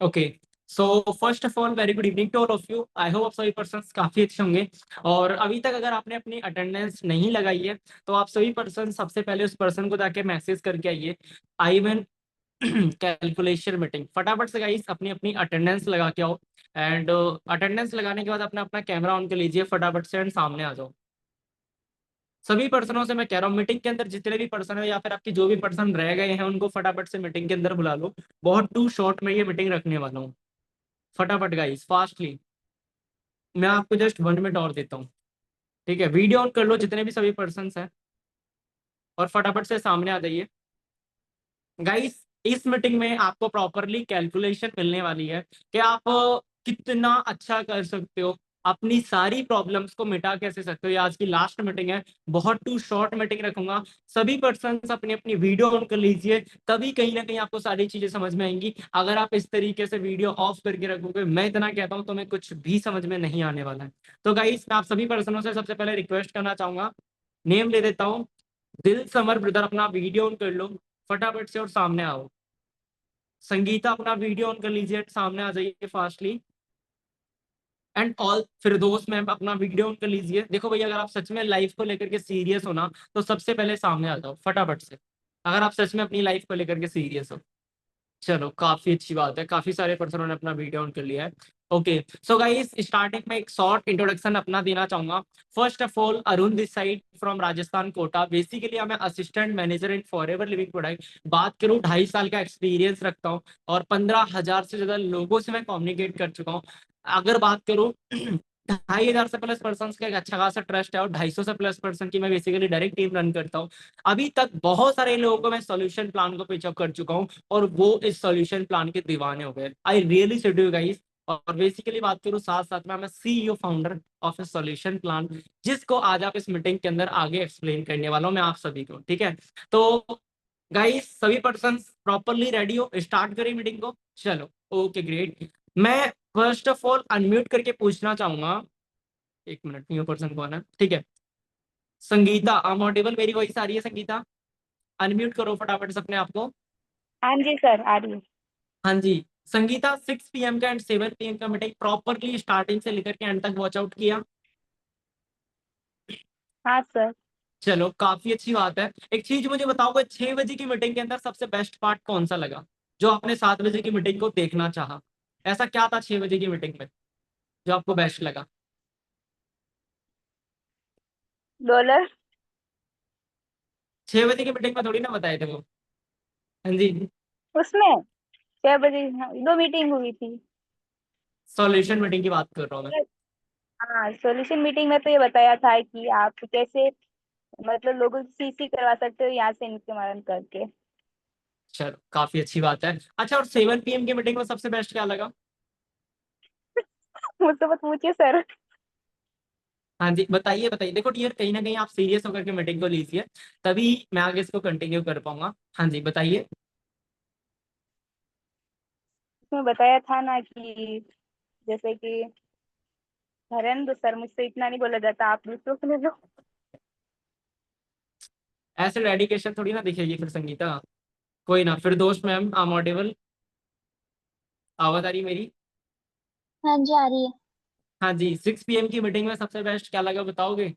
Okay, so first of all very good evening to all of you. I hope आप सभी persons काफी अच्छे होंगे। और अभी तक अगर आपने अपनी अटेंडेंस नहीं लगाई है तो आप सभी पर्सन सबसे पहले उस पर्सन को जाके मैसेज करके आइए, आई मीन कैलकुलेशन मीटिंग। फटाफट से गाइस अपनी अपनी अटेंडेंस लगा के आओ। एंड अटेंडेंस लगाने के बाद अपना अपना कैमरा ऑन कर लीजिए फटाफट से एंड सामने आ जाओ। सभी पर्सनों से मैं कह रहा हूँ, मीटिंग के अंदर जितने भी पर्सन है या फिर आपके जो भी पर्सन रह गए हैं उनको फटाफट से मीटिंग के अंदर बुला लो। बहुत टू शॉर्ट में ये मीटिंग रखने वाला हूँ। फटाफट गाइस फास्टली। मैं आपको जस्ट 1 मिनट और देता हूँ। ठीक है, वीडियो ऑन कर लो जितने भी सभी पर्सन हैं और फटाफट से सामने आ जाइए। गाइस इस मीटिंग में आपको प्रॉपरली कैलकुलेशन मिलने वाली है कि आप कितना अच्छा कर सकते हो, अपनी सारी प्रॉब्लम्स को मिटा कैसे सकते हो। ये आज की लास्ट मीटिंग है, बहुत टू शॉर्ट मीटिंग रखूंगा। सभी पर्सन अपनी अपनी वीडियो ऑन कर लीजिए, तभी कहीं ना कहीं आपको सारी चीजें समझ में आएंगी। अगर आप इस तरीके से वीडियो ऑफ करके रखोगे, मैं इतना कहता हूँ, तो मैं कुछ भी समझ में नहीं आने वाला है। तो गाइस मैं आप सभी पर्सनों से सबसे पहले रिक्वेस्ट करना चाहूंगा, नेम ले देता हूँ, दिल समर ब्रदर अपना वीडियो ऑन कर लो फटाफट से और सामने आओ। संगीता अपना वीडियो ऑन कर लीजिए, सामने आ जाइए fastly. And all Firdaus ma'am अपना वीडियो ऑन कर लीजिए। देखो भैया, अगर आप सच में लाइफ को लेकर के सीरियस हो ना तो सबसे पहले सामने आ जाओ फटाफट से, अगर आप सच में अपनी लाइफ को लेकर के सीरियस हो। चलो काफी अच्छी बात है, काफी सारे पर्सनों ने अपना वीडियो ऑन कर लिया है। ओके, सो गाइस स्टार्टिंग में एक शॉर्ट इंट्रोडक्शन अपना देना चाहूंगा। First of all Arun this side from Rajasthan Kota. Basically मैं assistant manager in forever living product. बात करूं 2.5 साल का एक्सपीरियंस रखता हूं और 15,000 से ज्यादा लोगों से मैं कम्युनिकेट कर चुका हूं। अगर बात करूं 2,500 से प्लस पर्सन का एक अच्छा खासा ट्रस्ट है और 250 से प्लस पर्सन की मैं बेसिकली डायरेक्ट टीम रन करता हूँ। अभी तक बहुत सारे लोगों को मैं सॉल्यूशन प्लान को पिचअप कर चुका हूँ और वो इस सॉल्यूशन प्लान के दीवाने हो गए। I really said you guys. और बेसिकली बात करूँ साथ साथ में मैं CEO founder of A solution plan, जिसको आज आप इस मीटिंग के अंदर आगे एक्सप्लेन करने वाला हूँ मैं आप सभी को। ठीक है, तो गाइस सभी पर्सन प्रॉपरली रेडी हो, स्टार्ट करें मीटिंग को। चलो ओके ग्रेट। मैं फर्स्ट ऑफ ऑल अनम्यूट करके पूछना चाहूंगा, 1 मिनट, न्यू पर्सन कौन है। ठीक है, संगीता आम ऑडिबल, मेरी वॉइस आ रही है संगीता? अनम्यूट करो फटाफट से अपने आप को। हाँ जी सर, आ रही है। हाँ जी, संगीता 6 PM का एंड 7 PM का मीटिंग प्रॉपरली स्टार्टिंग से लेकर के एंड तक वॉच आउट किया। हाँ सर। चलो काफी अच्छी बात है। एक चीज मुझे बताओगे, 6 बजे की मीटिंग के अंदर सबसे बेस्ट पार्ट कौन सा लगा, जो आपने 7 बजे की मीटिंग को देखना चाहा? ऐसा क्या था 6 बजे की मीटिंग में जो आपको बेस्ट लगा? डॉलर। 6 बजे की मीटिंग में थोड़ी ना बताए थे वो। हाँ जी, उसमें 6 बजे, हाँ, 2 मीटिंग हुई थी। सॉल्यूशन मीटिंग की बात कर रहा हूँ मैं। हाँ, सॉल्यूशन मीटिंग में तो ये बताया था कि आप कैसे मतलब लोगों से सीसी करवा सकते हो यहाँ से इनके करके। चलो काफी अच्छी बात है। अच्छा, और 7 PM की मीटिंग में सबसे बेस्ट क्या लगा? मुझसे मत पूछिए सर। हाँ जी बताइए बताइए। देखो डियर, कहीं ना कहीं आप सीरियस होकर के मीटिंग को लीजिए, तभी मैं आगे इसको कंटिन्यू कर पाऊंगा। हाँ जी बताइए। उसमें बताया था ना कि जैसे कि हरेंद्र सर, मुझसे इतना नहीं बोला जाता, आप दूसरों को ले लो। ऐसे डेडिकेशन थोड़ी ना दिखेगी फिर संगीता। कोई ना, फिर दोस्त मैम आई एम ऑडिबल, आवाज आ रही मेरी? हाँ जी, आ रही है। हाँ जी, 6 PM की मीटिंग में सबसे बेस्ट क्या लगा बताओगे?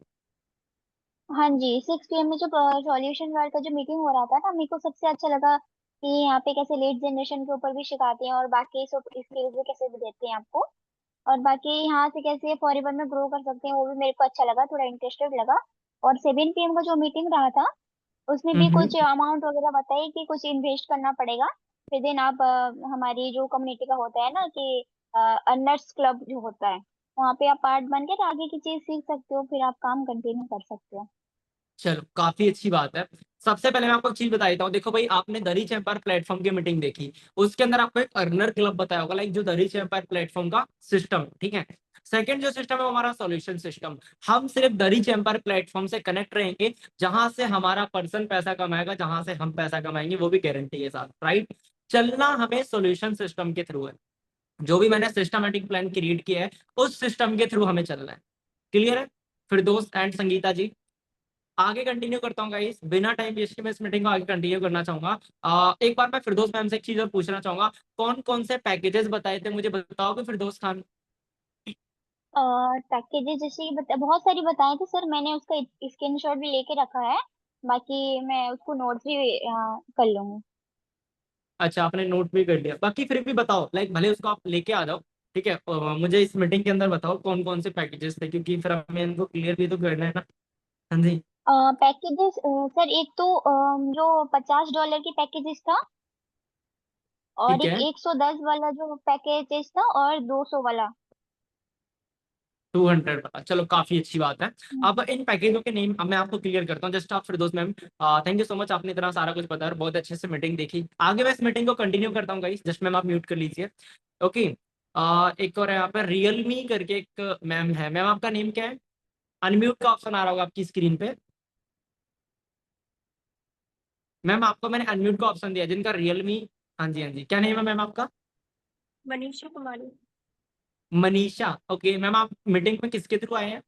हाँ जी, 6 PM में जो सॉल्यूशन वर्क का जो मीटिंग हो रहा था ना, मेरे को सबसे अच्छा लगा कि यहाँ पे कैसे लेड जनरेशन के ऊपर भी सिखाते हैं और बाकी सब स्किल्स भी कैसे भी देते हैं आपको। और बाकी यहाँ से कैसे फॉरएवर में ग्रो कर सकते हैं, वो भी मेरे को अच्छा लगा, थोड़ा इंटरेस्टेड लगा। और 7 PM का जो मीटिंग रहा था, उसमें भी कुछ हम्म। अमाउंट वगैरह बताई कि कुछ इन्वेस्ट करना पड़ेगा। फिर दिन आप हमारी जो कम्युनिटी का होता है ना कि अर्नर्स क्लब जो होता है, वहाँ पे आप पार्ट बन के आगे की चीज सीख सकते हो, फिर आप काम कंटिन्यू कर सकते हो। चलो काफी अच्छी बात है। सबसे पहले मैं आपको एक चीज बता देता हूँ। देखो भाई, आपने दरीच एम्पायर प्लेटफॉर्म की मीटिंग देखी, उसके अंदर आपको एक अर्नर क्लब बताया होगा, लाइक जो दरीच एम्पायर प्लेटफॉर्म का सिस्टम। ठीक है, सेकंड जो सिस्टम है वो हमारा सॉल्यूशन सिस्टम। हम सिर्फ दरीच एम्पायर प्लेटफॉर्म से कनेक्ट रहेंगे, जहां से हमारा पर्सन पैसा कमाएगा, जहां से हम पैसा कमाएंगे, वो भी गारंटी के साथ, राइट? चलना हमें सॉल्यूशन सिस्टम के थ्रू है। जो भी मैंने सिस्टमेटिक प्लान क्रिएट किया है, उस सिस्टम के थ्रू हमें चलना है। क्लियर है फिर दोस्त एंड संगीता जी? आगे कंटिन्यू करता हूँ गाइस, बिना टाइम वेस्ट के मैं इस मीटिंग को आगे कंटिन्यू करना चाहूंगा। एक बार मैं फिरदौस मैम से एक चीज और पूछना चाहूंगा, कौन कौन से पैकेजेस बताए थे मुझे बताओगे फिरदौस खान? पैकेजेस जैसे कि बहुत सारी बताए थे सर, मैंने उसका स्क्रीनशॉट भी लेके रखा है। बाकी मैं उसको नोट्स भी कर लूंगी। अच्छा, आपने नोट भी कर लिया, बाकी फिर भी बताओ, लाइक भले उसको आप लेके आ जाओ, ठीक है। मुझे इस मीटिंग के अंदर बताओ कौन कौन से पैकेजेस थे, क्योंकि फिर हमें इनको क्लियर भी तो करना है ना। हाँ जी। पैकेजेस सर, एक तो जो $50 की पैकेजेस था, और ठीक एक है। 110 वाला जो पैकेजेस था, और 200 वाला। 200 वाला, चलो काफी अच्छी बात है। हम्म। अब इन पैकेजों के नेम अब मैं आपको क्लियर करता हूँ, जस्ट आप Firdaus ma'am, thank you so much, आपने इतना सारा कुछ बताया और बहुत अच्छे से मीटिंग देखी। आगे मैं इस मीटिंग को कंटिन्यू करता हूँ गाइस, जस्ट मैम आप म्यूट कर लीजिए। ओके। एक और यहाँ पर रियलमी करके एक मैम है, मैम आपका नेम क्या है? अनम्यूट का ऑप्शन आ रहा होगा आपकी स्क्रीन पे। मैम आपको मैंने अनम्यूट का ऑप्शन दिया, जिनका रियलमी। हाँ जी हाँ जी, क्या नेम है मैम आपका? मनीषा कुमारी। मनीषा, ओके मैम, आप मीटिंग में किसके थ्रू आए हैं?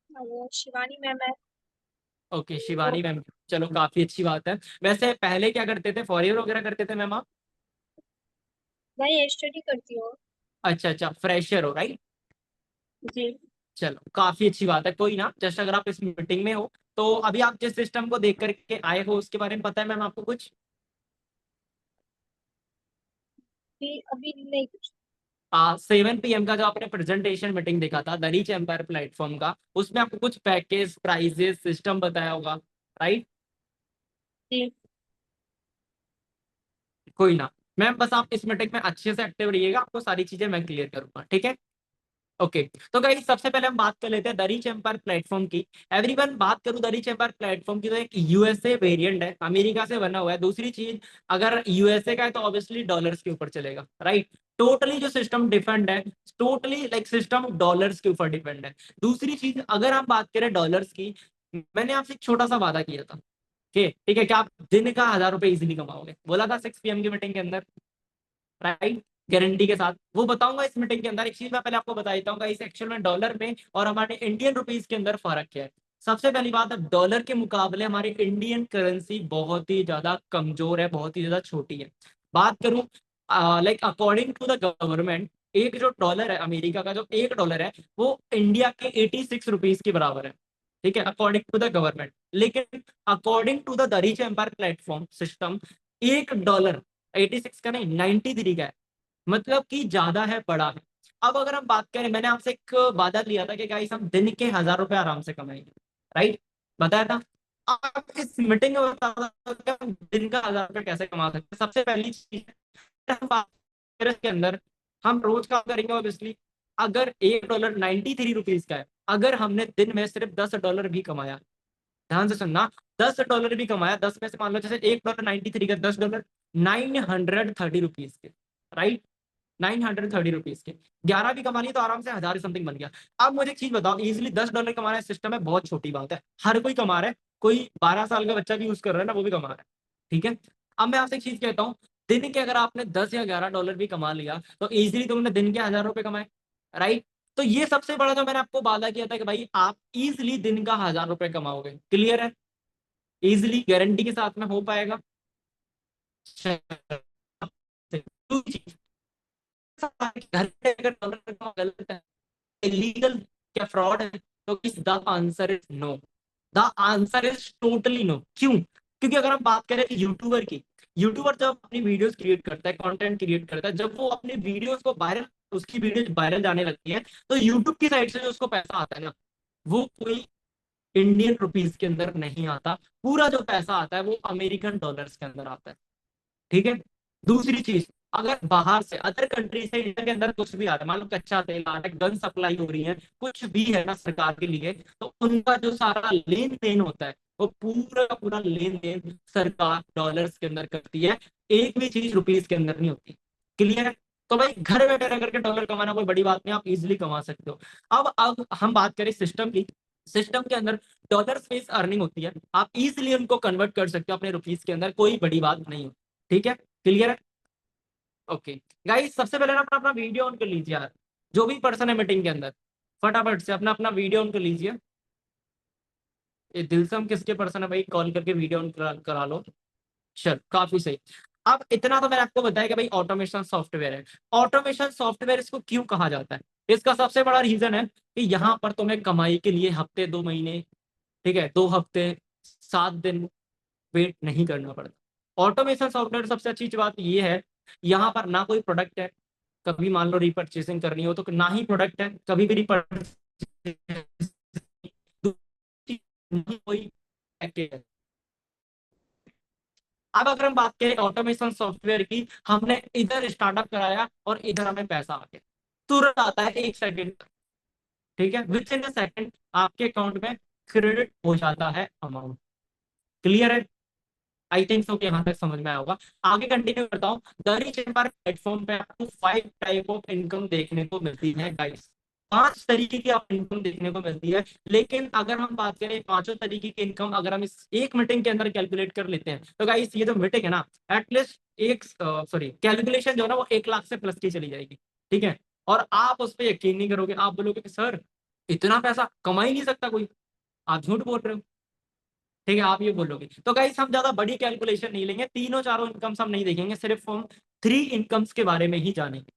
वो शिवानी मैम है। ओके, शिवानी मैम, चलो काफी अच्छी बात है। वैसे पहले क्या करते थे, फॉर ईयर वगैरह करते थे मैम आप? मैं स्टडी करती हूँ। अच्छा अच्छा, फ्रेशर हो राइट। जी। चलो काफी अच्छी बात है, कोई ना, जस्ट अगर आप इस मीटिंग में हो तो अभी आप जिस सिस्टम को देख करके आए हो उसके बारे में पता है मैम आपको कुछ? अभी नहीं कुछ। 7 PM का जो आपने प्रेजेंटेशन मीटिंग देखा था द रीच एम्पायर प्लेटफॉर्म का, उसमें आपको कुछ पैकेज प्राइजेस सिस्टम बताया होगा, राइट? जी। कोई ना मैम, बस आप इस मीटिंग में अच्छे से एक्टिव रहिएगा, आपको सारी चीजें मैं क्लियर करूंगा, ठीक है। ओके। तो गाइस सबसे पहले हम बात कर लेते हैं द रीच एम्पायर प्लेटफॉर्म की। एवरीवन, बात करूं द रीच एम्पायर प्लेटफॉर्म की, तो एक यूएसए वेरिएंट है, अमेरिका से बना हुआ है। दूसरी चीज, अगर यूएसए का है तो ऑब्वियसली डॉलर्स के ऊपर चलेगा, राइट। टोटली जो सिस्टम डिपेंड है, टोटली लाइक सिस्टम डॉलर्स के ऊपर डिपेंड है। दूसरी चीज, अगर हम बात करें डॉलर्स की, मैंने आपसे एक छोटा सा वादा किया था, ठीक है, क्या आप दिन का 1000 रुपए इजिली कमाओगे, बोला था 6 PM की मीटिंग के अंदर, राइट, गारंटी के साथ। वो बताऊंगा इस मीटिंग के अंदर। एक चीज मैं पहले आपको बता देता हूँ इस एक्चुअल में डॉलर में और हमारे इंडियन रुपीस के अंदर फर्क क्या है। सबसे पहली बात है, डॉलर के मुकाबले हमारी इंडियन करेंसी बहुत ही ज्यादा कमजोर है, बहुत ही ज्यादा छोटी है। बात करूं, like according to the government, एक जो डॉलर है अमेरिका का, जो $1 है, वो इंडिया के 86 रुपीज के बराबर है, ठीक है, अकॉर्डिंग टू द गवर्नमेंट। लेकिन according to the reach empire platform system, $1 86 का नहीं, 93 का है, मतलब कि ज्यादा है, बड़ा है। अब अगर हम बात करें, मैंने आपसे एक वादा लिया था कि गाइस हम दिन के 1000 रुपए आराम से कमाएंगे, राइट, बताया था। आप इस मीटिंग में बता दो कि हम दिन का 1000 रुपए कैसे कमा सकते हैं। सबसे पहली चीज है, हम बात करें इसके अंदर, हम रोज काम करेंगे ऑब्वियसली। अगर $1 93 रुपीज का है, अगर हमने दिन में सिर्फ $10 भी कमाया, ध्यान से सुनना, $10 भी कमाया, 10 में से मान लो जैसे $1 93 का, $10 930 रुपीज के, राइट, 930 रुपीज के 11 भी कमा लिए तो आराम से 1000 समथिंग बन गया। अब मुझे एक चीज बताओ, इजिली $10 कमाना है सिस्टम है, बहुत छोटी बात है, हर कोई कमा रहा है, कोई 12 साल का बच्चा भी यूज कर रहा है ना, वो भी कमा रहा है, ठीक है। अब मैं आपसे एक चीज कहता हूँ, दिन के अगर आपने 10 या $11 भी कमा लिया तो इजिली तुमने दिन के 1000 रुपए कमाए, राइट। तो ये सबसे बड़ा जो मैंने आपको वादा किया था कि भाई आप इजिली दिन का 1000 रुपए कमाओगे, क्लियर है, इजिली गारंटी के साथ में हो पाएगा। घर पे अगर डॉलर का गलत है, इलीगल, क्या फ्रॉड है, तो इस the answer is no. The answer is totally no. क्यों? क्योंकि अगर हम बात करें यूट्यूबर की, यूट्यूबर जब अपनी वीडियोस क्रिएट करता है, कंटेंट क्रिएट करता है, जब वो अपनी वीडियोस को वायरल, उसकी वीडियोस वायरल जाने लगती है, तो यूट्यूब की साइड से जो उसको पैसा आता है ना, वो कोई इंडियन रुपीज के अंदर नहीं आता। पूरा जो पैसा आता है वो अमेरिकन डॉलर्स के अंदर आता है, ठीक है। दूसरी चीज, अगर बाहर से अदर कंट्री से इंडिया के अंदर कुछ भी आता है, मान लो कच्चा तेल आ रहा है, गन सप्लाई हो रही है, कुछ भी है ना सरकार के लिए, तो उनका जो सारा लेन देन होता है, वो पूरा पूरा लेन देन सरकार डॉलर्स के अंदर करती है, एक भी चीज रुपीज के अंदर नहीं होती, क्लियर है। तो भाई घर बैठे रह करके डॉलर कमाना कोई बड़ी बात नहीं, आप इजिली कमा सकते हो। अब हम बात करें सिस्टम की, सिस्टम के अंदर डॉलर बेस अर्निंग होती है, आप इजिली उनको कन्वर्ट कर सकते हो अपने रुपीज के अंदर, कोई बड़ी बात नहीं हो, ठीक है, क्लियर है। ओके गाइस, सबसे पहले ना अपना अपना वीडियो ऑन कर लीजिए यार, जो भी पर्सन है मीटिंग के अंदर, फटाफट से अपना अपना वीडियो ऑन कर लीजिए। ये दिलसम किसके पर्सन है भाई, कॉल करके वीडियो ऑन करा लो। चल काफी सही। अब इतना तो मैंने आपको बताया कि भाई ऑटोमेशन सॉफ्टवेयर है। ऑटोमेशन सॉफ्टवेयर इसको क्यों कहा जाता है, इसका सबसे बड़ा रीजन है कि यहाँ पर तुम्हें कमाई के लिए हफ्ते 2 महीने, ठीक है 2 हफ्ते 7 दिन वेट नहीं करना पड़ता। ऑटोमेशन सॉफ्टवेयर सबसे अच्छी बात ये है, यहाँ पर ना कोई प्रोडक्ट है, कभी मान लो रिपर्चेसिंग करनी हो तो ना ही प्रोडक्ट है, कभी भी कोई package है। अब अगर हम बात करें ऑटोमेशन सॉफ्टवेयर की, हमने इधर स्टार्टअप कराया और इधर हमें पैसा आ गया, तुरंत आता है 1 सेकंड, ठीक है विद इन अ सेकंड आपके अकाउंट में क्रेडिट हो जाता है अमाउंट। क्लियर है, आई थिंक सो कि यहाँ तक समझ में आया होगा। आगे कंटिन्यू करता हूँ। द रिच एम्पायर प्लेटफॉर्म पे आपको 5 टाइप ऑफ इनकम देखने को मिलती है गाइस, 5 तरीके की आप इनकम देखने को मिलती है। लेकिन अगर हम बात करें पांचों तरीके की इनकम अगर हम इस एक मीटिंग के अंदर कैलकुलेट कर लेते हैं तो गाइस ये जो मीटिंग है ना, एटलीस्ट एक सॉरी कैलकुलेशन जो है ना वो 1 लाख से प्लस की चली जाएगी, ठीक है। और आप उस पर यकीन नहीं करोगे, आप बोलोगे कि सर इतना पैसा कमा ही नहीं सकता कोई, आप झूठ बोल रहे हो, ठीक है आप ये बोलोगे। तो गाइस हम ज्यादा बड़ी कैलकुलेशन नहीं लेंगे, तीनों चारों इनकम्स हम नहीं देखेंगे, सिर्फ हम 3 इनकम्स के बारे में ही जानेंगे,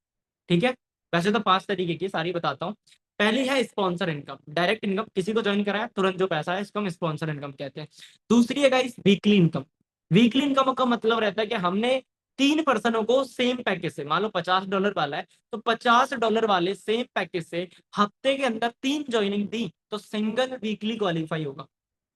ठीक है। वैसे तो 5 तरीके की सारी बताता हूँ। पहली है स्पॉन्सर इनकम, डायरेक्ट इनकम, किसी को ज्वाइन कराया तुरंत जो पैसा है इसको हम स्पॉन्सर इनकम कहते हैं। दूसरी है guys weekly income. Weekly income का मतलब रहता है कि हमने 3 पर्सनों को सेम पैकेज से, मान लो $50 वाला है तो $50 वाले सेम पैकेज से हफ्ते के अंदर 3 ज्वाइनिंग दी तो सिंगल वीकली क्वालिफाई होगा,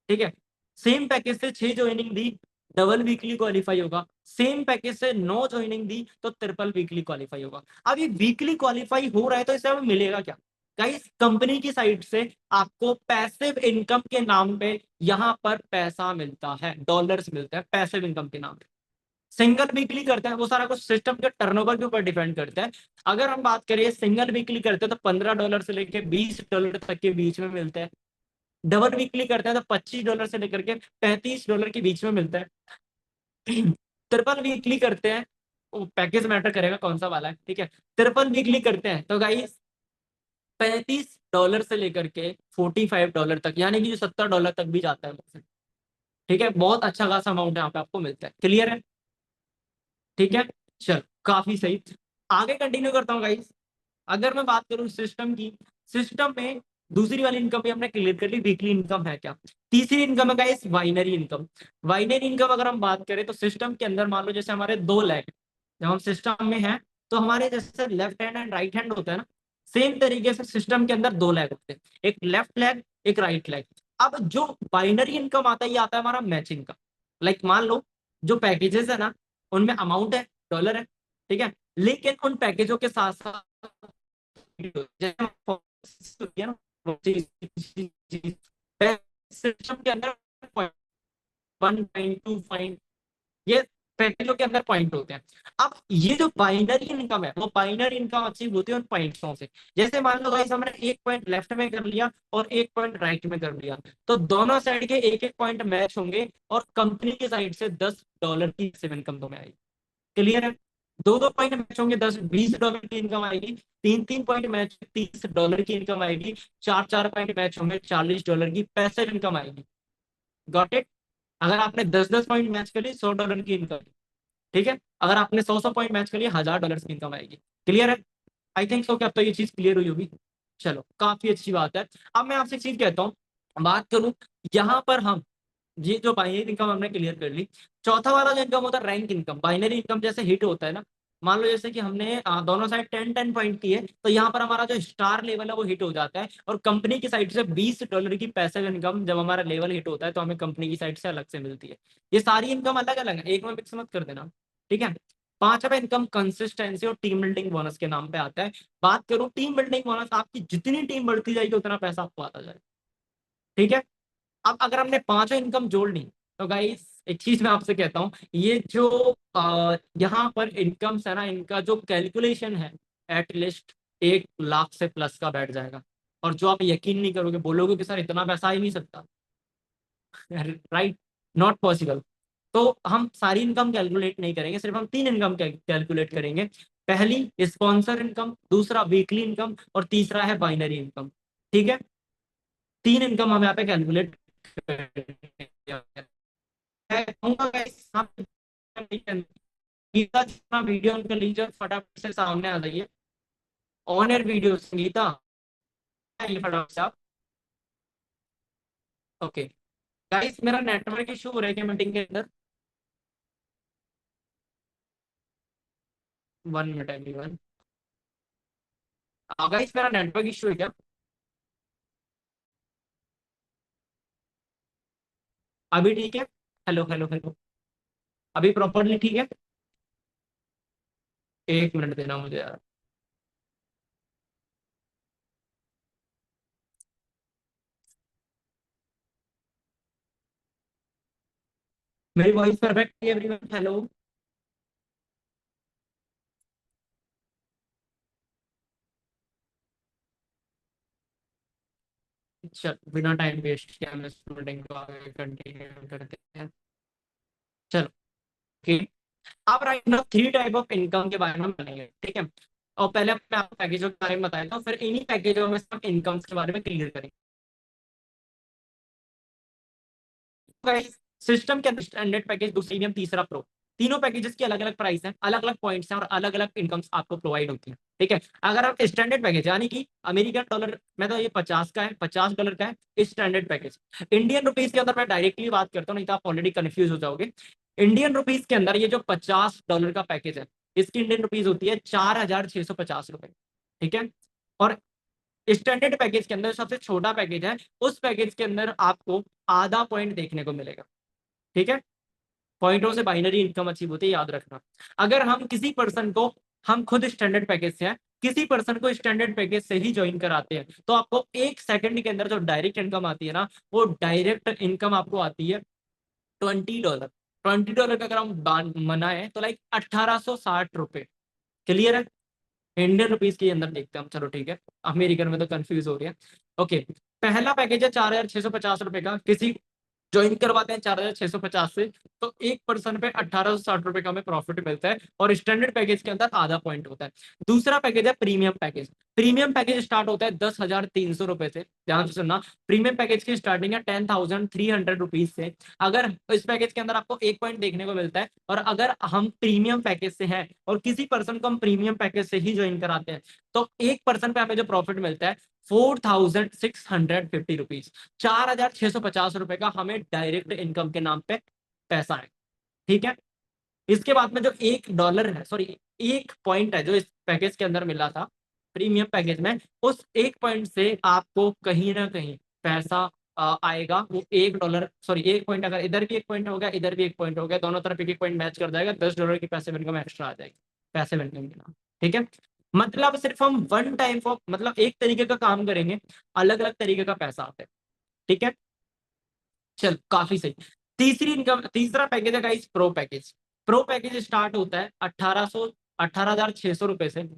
ठीक है। सेम पैकेज से 6 ज्वाइनिंग दी डबल वीकली क्वालिफाई होगा, सेम पैकेज से 9 ज्वाइनिंग दी तो ट्रिपल वीकली क्वालिफाई होगा। अब ये वीकली क्वालिफाई हो रहा है तो इससे हमें मिलेगा क्या गाइस, कंपनी की साइड से आपको पैसिव इनकम के नाम पे यहाँ पर पैसा मिलता है, डॉलर्स मिलते हैं पैसिव इनकम के नाम पे। सिंगल वीकली करते हैं वो सारा कुछ सिस्टम के टर्नओवर के ऊपर डिपेंड करता है। अगर हम बात करें सिंगल वीकली करते हैं तो $15 से लेकर $20 तक के बीच में मिलते हैं। डबल वीकली करते हैं तो $25 से लेकर के $35 के बीच में मिलता है। ट्रिपल वीकली करते हैं, पैकेज मैटर करेगा कौन सा वाला है, ठीक है। ट्रिपल वीकली करते हैं तो गाइस $35 से लेकर के $45 तक, यानी कि जो $70 तक भी जाता है, ठीक है। बहुत अच्छा खासा अमाउंट यहाँ पे आपको मिलता है। क्लियर है, ठीक है। चल काफी सही, आगे कंटिन्यू करता हूँ गाइस। अगर मैं बात करूं सिस्टम की, सिस्टम में दूसरी वाली इनकम भी हमने क्लियर कर ली, वीकली इनकम है क्या। तीसरी इनकम है guys binary income. Binary income अगर हम बात करें तो सिस्टम के अंदर मान लो जैसे हमारे 2 लेग, जब हम सिस्टम में हैं तो हमारे जैसे left hand and right hand होता है ना, सेम तरीके से सिस्टम के अंदर 2 लेग होते हैं, एक लेफ्ट लेग एक राइट लेग। अब जो बाइनरी इनकम आता है ये आता है हमारा मैचिंग का। लाइक मान लो जो पैकेजेस है ना उनमें अमाउंट है, डॉलर है, ठीक है। लेकिन उन पैकेजों के साथ साथ सिस्टम के अंदर 1.2 ये पैकेजों के अंदर पॉइंट होते हैं। अब ये जो बाइनरी इनकम है वो बाइनरी इनकम अचीव होती है उन पॉइंट्सों से। जैसे मान लो गाइस हमने एक पॉइंट लेफ्ट में कर लिया और एक पॉइंट राइट में कर लिया तो दोनों साइड के एक एक पॉइंट मैच होंगे और कंपनी की साइड से $10 की सिर्फ इनकम तुम्हें आएगी। क्लियर है, 2-2 पॉइंट मैच होंगे $10-20 की इनकम आएगी, 3-3 पॉइंट मैच $30 की इनकम आएगी, 4-4 पॉइंट मैच होंगे $40 की पैसे इनकम आएगी। गॉट इट, अगर आपने 10-10 पॉइंट मैच कर लिए $100 की इनकम, ठीक है। अगर आपने 100-100 पॉइंट मैच कर लिए $1000 की इनकम आएगी। क्लियर है, आई थिंक सो कि अब तो ये चीज क्लियर हुई होगी। चलो काफी अच्छी बात है। अब मैं आपसे एक चीज कहता हूँ, बात करूं यहाँ पर हम, ये जो बाइनरी इनकम हमने क्लियर कर ली, चौथा वाला जो इनकम होता है रैंक इनकम। बाइनरी इनकम जैसे हिट होता है ना, मान लो जैसे कि हमने दोनों साइड 10-10 पॉइंट की है तो यहाँ पर हमारा जो स्टार लेवल है वो हिट हो जाता है और कंपनी की साइड से $20 की पैसिव इनकम जब हमारा लेवल हिट होता है तो हमें कंपनी की साइड से अलग से मिलती है। ये सारी इनकम अलग अलग है, एक में मिक्स मत कर देना, ठीक है। पांचवा इनकम कंसिस्टेंसी और टीम बिल्डिंग बोनस के नाम पे आता है। बात करूं टीम बिल्डिंग बोनस, आपकी जितनी टीम बढ़ती जाएगी उतना पैसा आपको आता जाएगा, ठीक है। अब अगर हमने पांचों इनकम जोड़ ली तो गाइस एक चीज मैं आपसे कहता हूँ, ये जो यहाँ पर इनकम्स है ना इनका जो कैलकुलेशन है एटलीस्ट 1 लाख से प्लस का बैठ जाएगा। और जो आप यकीन नहीं करोगे, बोलोगे कि सर इतना पैसा आ ही नहीं सकता, राइट, नॉट पॉसिबल। तो हम सारी इनकम कैलकुलेट नहीं करेंगे, सिर्फ हम 3 इनकम कैलकुलेट करेंगे। पहली स्पॉन्सर इनकम, दूसरा वीकली इनकम और तीसरा है बाइनरी इनकम, ठीक है। 3 इनकम हम यहाँ पे कैलकुलेट मैं कहूंगा guys, आप गीता जितना वीडियो उनका लीजिए और फटाफट से सामने आ जाइए। ऑन एयर वीडियो गीता, आइए फटाफट से आप। ओके गाइस, मेरा नेटवर्क इशू हो रहा है क्या मीटिंग के अंदर? 1 मिनट एवरीवन। गाइस मेरा नेटवर्क इशू है क्या? अभी ठीक है? हेलो हेलो हेलो, अभी प्रॉपरली ठीक है? 1 मिनट देना मुझे यार। मेरी वॉइस परफेक्ट है एवरीवन? हेलो। चल बिना टाइम वेस्ट किए हम इस मीटिंग को आगे कंटिन्यू करते हैं। चलो ठीक। आप right now 3 type of income के बारे में बताएंगे, ठीक है? और पहले मैं आपको पैकेजों के बारे में बताया था, फिर इन्हीं पैकेजों में सब इनकम्स के बारे में क्लियर करेंगे। सिस्टम के अंदर स्टैंडर्ड पैकेज, दूसरा प्रीमियम, तीसरा प्रो। तीनों पैकेजेस की अलग अलग प्राइस है, अलग अलग पॉइंट्स हैं और अलग अलग इनकम्स आपको प्रोवाइड होती है, ठीक है? अगर आप स्टैंडर्ड पैकेज यानी कि अमेरिकन डॉलर में, तो ये 50 का है, $50 का है स्टैंडर्ड पैकेज। इंडियन रुपीज के अंदर मैं डायरेक्टली बात करता हूँ, नहीं तो आप ऑलरेडी कंफ्यूज हो जाओगे। इंडियन रुपीज के अंदर ये जो $50 का पैकेज है, इसकी इंडियन रुपीज होती है 4,650 रुपए, ठीक है? और स्टैंडर्ड पैकेज के अंदर सबसे छोटा पैकेज है, उस पैकेज के अंदर आपको आधा पॉइंट देखने को मिलेगा, ठीक है? पॉइंटों से बाइनरी इनकम अचीव होती है, याद रखना। अगर हम किसी पर्सन को, हम खुद स्टैंडर्ड पैकेज से हैं, किसी पर्सन को स्टैंडर्ड पैकेज से ही ज्वाइन कराते हैं, तो आपको 1 सेकंड के अंदर जो डायरेक्ट इनकम आती है ना, वो डायरेक्ट इनकम आपको आती है $20। $20 का अगर हम मनाए तो लाइक 1,860 रुपए। क्लियर है? इंडियन रुपीज के अंदर देखते हैं हम, चलो ठीक है, अमेरिकन में तो कंफ्यूज हो रही है। ओके, पहला पैकेज है 4,650 रुपए का, किसी ज्वाइन करवाते हैं 4,650 से, तो एक पर्सन पे 1,860 रुपए का हमें प्रॉफिट मिलता है और स्टैंडर्ड पैकेज के अंदर आधा पॉइंट होता है। दूसरा पैकेज है premium package. Premium package start होता है 10,300 रुपए से, ध्यान से सुनना। प्रीमियम पैकेज की स्टार्टिंग है 10,300 रुपीज से। अगर इस पैकेज के अंदर आपको 1 पॉइंट देखने को मिलता है, और अगर हम प्रीमियम पैकेज से हैं और किसी पर्सन को हम प्रीमियम पैकेज से ही ज्वाइन कराते हैं, तो एक पर्सन पे हमें जो प्रॉफिट मिलता है 4,650 रुपीज। 4,650 रुपए का हमें डायरेक्ट इनकम के नाम पे पैसा है, ठीक है? इसके बाद में जो $1 है, सॉरी 1 पॉइंट है, जो इस पैकेज के अंदर मिला था प्रीमियम पैकेज में, उस 1 पॉइंट से आपको कहीं ना कहीं पैसा आएगा। वो $1, सॉरी 1 पॉइंट, अगर इधर भी 1 पॉइंट हो गया, इधर भी 1 पॉइंट हो गया, दोनों तरफ एक पॉइंट मैच कर जाएगा, $10 की पैसे इनकम एक्स्ट्रा आ जाएगी, पैसे इनकम के नाम, ठीक है? मतलब सिर्फ हम वन टाइप ऑफ, मतलब एक तरीके का काम करेंगे, अलग अलग तरीके का पैसा आता है, ठीक है? चल काफी सही। तीसरी इनकम, तीसरा पैकेज है guys pro package. Pro package start होता है 18,600 रुपए से।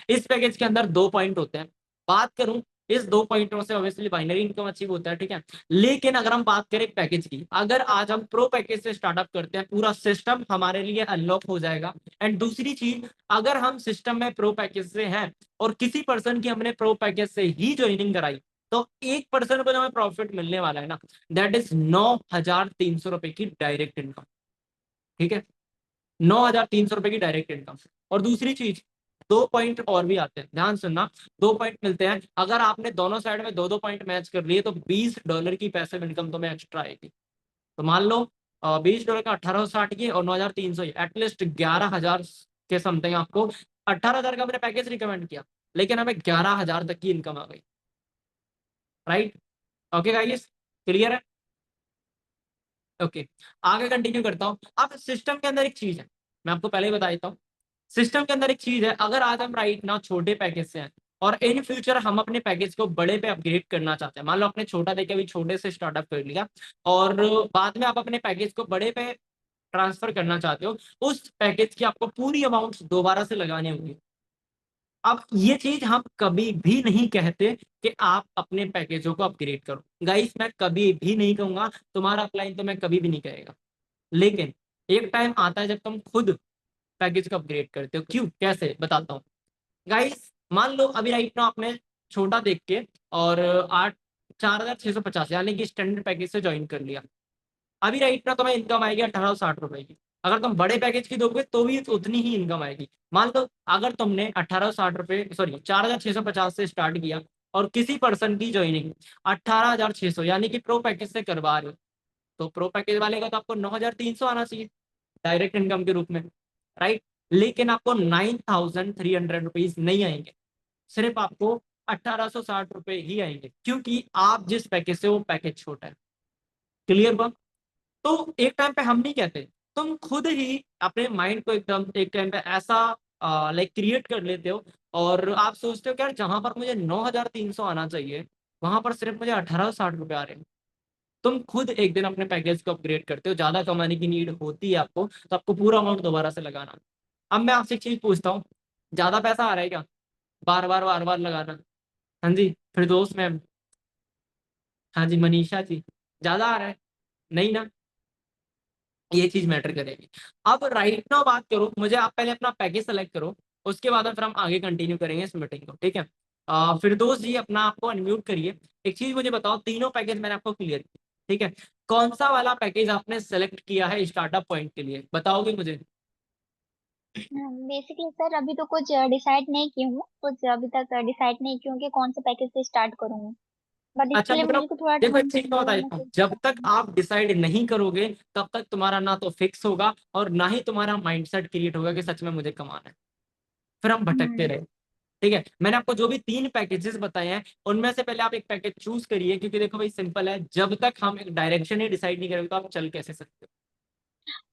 इस पैकेज के अंदर 2 पॉइंट होते हैं। बात करूं, इस 2 पॉइंटों से ऑब्वियसली बाइनरी इनकम अचीव होता है, ठीक है? लेकिन अगर हम बात करें पैकेज की, अगर आज हम प्रो पैकेज से स्टार्टअप करते हैं, पूरा सिस्टम हमारे लिए अनलॉक हो जाएगा। एंड दूसरी चीज, अगर हम सिस्टम में प्रो पैकेज से हैं और किसी पर्सन की हमने प्रो पैकेज से ही ज्वाइनिंग कराई, तो एक पर्सन को जो हमें प्रॉफिट मिलने वाला है ना, दैट इज 9,300 रुपए की डायरेक्ट इनकम, ठीक है? 9,300 रुपए की डायरेक्ट इनकम। और दूसरी चीज, 2 पॉइंट और भी आते हैं, ध्यान सुनना। 2 पॉइंट मिलते हैं, अगर आपने दोनों साइड में दो दो पॉइंट मैच कर लिए, तो $20 की पैसिव इनकम तुम्हें एक्स्ट्रा आएगी। तो मान लो $20 का 1,860 की और 9,300, एटलीस्ट 11,000 के समथिंग आपको। 18,000 का मैंने पैकेज रिकमेंड किया, लेकिन हमें 11,000 तक की इनकम आ गई, राइट? ओके गाइस, क्लियर है? ओके, आगे कंटिन्यू करता हूँ। अब सिस्टम के अंदर एक चीज है, मैं आपको पहले ही बता देता हूँ। सिस्टम के अंदर एक चीज है, अगर आज हम राइट नाउ छोटे पैकेज से हैं और इन फ्यूचर हम अपने पैकेज को बड़े पे अपग्रेड करना चाहते हैं, मान लो आपने छोटा देके अभी छोटे से स्टार्टअप कर लिया और बाद में आप अपने पैकेज को बड़े पे ट्रांसफर करना चाहते हो, उस पैकेज की आपको पूरी अमाउंट दोबारा से लगानी होगी। अब ये चीज हम कभी भी नहीं कहते कि आप अपने पैकेजों को अपग्रेड करो, गाइस मैं कभी भी नहीं कहूंगा, तुम्हारा अपलाइन तो मैं कभी भी नहीं कहेगा। लेकिन एक टाइम आता है जब तुम खुद पैकेज को अपग्रेड करते हो। क्यों, कैसे, बताता हूँ। गाइस मान लो अभी राइट ना आपने छोटा देख के और 8 4,650, यानी कि स्टैंडर्ड पैकेज से ज्वाइन कर लिया। अभी राइट ना तुम्हें इनकम आएगी 1,860 रुपए की। अगर तुम बड़े पैकेज की दोगे तो भी उतनी ही इनकम आएगी। मान लो अगर तुमने 1,860 रुपए, सॉरी 4,650 से स्टार्ट किया, और किसी पर्सन की ज्वाइनिंग 18,600 यानी कि प्रो पैकेज से करवा रहे हो, तो प्रो पैकेज वाले का तो आपको 9,300 आना चाहिए डायरेक्ट इनकम के रूप में, राइट। लेकिन आपको 9,300 रुपीज नहीं आएंगे, सिर्फ आपको 1,860 रुपए ही आएंगे, क्योंकि आप जिस पैकेज से, वो पैकेज छोटा है। क्लियर बात। तो एक टाइम पे हम नहीं कहते, तुम खुद ही अपने माइंड को एकदम एक टाइम पे ऐसा लाइक क्रिएट कर लेते हो, और आप सोचते हो कि यार जहां पर मुझे 9,300 आना चाहिए, वहां पर सिर्फ मुझे 1,860 रुपए आ रहे हैं। तुम खुद एक दिन अपने पैकेज को अपग्रेड करते हो, ज्यादा कमाने की नीड होती है आपको, तो आपको पूरा अमाउंट दोबारा से लगाना। अब मैं आपसे एक चीज पूछता हूँ, ज्यादा पैसा आ रहा है क्या बार बार लगाना? हाँ जी फिर दोस्त मैम, हाँ जी मनीषा जी, ज्यादा आ रहा है? नहीं ना, ये चीज मैटर करेगी। अब राइट नाउ बात करो, मुझे आप पहले अपना पैकेज सेलेक्ट करो, उसके बाद में फिर हम आगे कंटिन्यू करेंगे इस मीटिंग को, ठीक है। फिर दोस्त जी अपना आपको अनम्यूट करिए। एक चीज मुझे बताओ, तीनों पैकेज मैंने आपको क्लियर किया, ठीक है। कौन सा वाला पैकेज आपने सेलेक्ट किया है स्टार्टअप पॉइंट के लिए, बताओगे मुझे? बेसिकली सर अभी तो कुछ डिसाइड नहीं की हूँ, कुछ अभी तक डिसाइड नहीं की हूँ कि कौन से पैकेज से स्टार्ट करूँगी, बट अच्छा इसके लिए मतलब मुझे को थोड़ा देखो, एक टाइम चीज मैं देना बताता हूँ, जब तक चाहिए। आप डिसाइड नहीं करोगे तब तक तुम्हारा ना तो फिक्स होगा, और ना ही तुम्हारा माइंडसेट क्रिएट होगा कि सच में मुझे कमाना है। फिर हम भटकते हम्म। रहे। ठीक है, मैंने आपको जो भी 3 पैकेजेस बताए हैं, उनमें से पहले आप एक पैकेज चूज करिए, क्योंकि देखो भाई सिंपल है, जब तक हम एक डायरेक्शन ही डिसाइड नहीं करेंगे तो आप चल कैसे सकते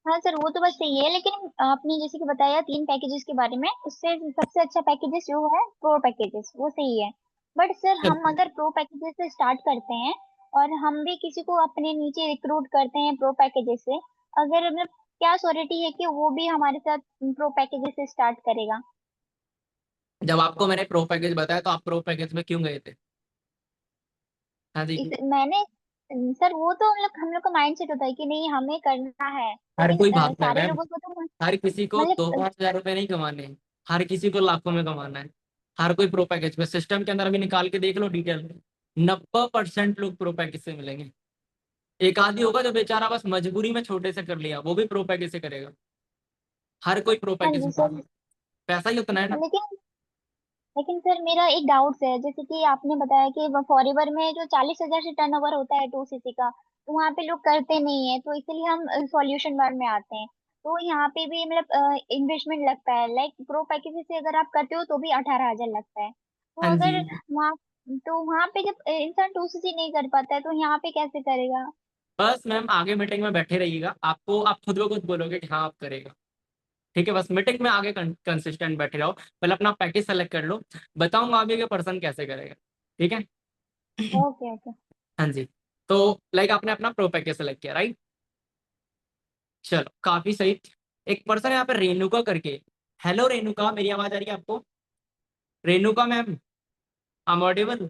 हाँ सर वो तो बस सही है, लेकिन आपने जैसे कि बताया 3 पैकेजेस के बारे में, उससे सबसे अच्छा पैकेजेस जो है प्रो पैकेजेस वो सही है। बट सर हो? हम अगर प्रो पैकेजेस से स्टार्ट करते हैं और हम भी किसी को अपने नीचे रिक्रूट करते हैं प्रो पैकेजेस से, अगर मतलब क्या श्योरिटी है कि वो भी हमारे साथ प्रो पैकेजेस से स्टार्ट करेगा? जब आपको मैंने प्रो पैकेज बताया तो आप प्रो पैकेज में क्यों गए थे? हाँ जी। इस मैंने सर वो तो हम लोग का माइंड सेट होता है कि नहीं हमें करना है, हर लेकिन कोई भागता है सारे मैम, लोगों को तो हर किसी को मतलब 2-5 हज़ार रुपए नहीं कमाने हैं, हर किसी को लाखों में कमाना है। हर कोई प्रो पैकेज में, सिस्टम के अंदर अभी निकाल के देख लो डिटेल में, 90% लोग प्रो पैकेज से मिलेंगे। एक आदि होगा जो बेचारा बस मजबूरी में छोटे से कर लिया, वो भी प्रो पैकेज से करेगा। हर कोई प्रो हाँ पैकेज जी में, सर। पैसा ही उतना है ना। लेकिन लेकिन सर मेरा एक डाउट है, जैसे कि आपने बताया कि फॉरएवर में जो 40,000 से टर्नओवर होता है 2 सीसी का, तो वहाँ पे लोग करते नहीं है, तो इसलिए हम सॉल्यूशन वर्ड में आते हैं। तो यहाँ पे भी मतलब इन्वेस्टमेंट लगता है, लाइक प्रो पैकेज से अगर आप करते हो तो भी 18,000 लगता है। तो हाँ जी। अगर वहाँ तो वहाँ पे जब इंसान 2 सीसी नहीं कर पाता है तो यहाँ पे कैसे करेगा? बस मैम आगे मीटिंग में बैठे रहिएगा, आपको आप खुद ब खुद बोलोगे कि हाँ आप करेगा। ठीक है, बस मीटिंग में आगे कंसिस्टेंट बैठे रहो, पहले अपना पैकेज सेलेक्ट कर लो, बताऊंगा आगे के पर्सन कैसे करेगा। ठीक है। Okay okay. हाँ जी। तो लाइक आपने अपना प्रो पैकेज सेलेक्ट किया, राइट? चलो काफी सही। एक पर्सन है यहाँ पे रेणुका करके। हेलो रेणुका, मेरी आवाज आ रही है आपको? Renuka ma'am, I am audible?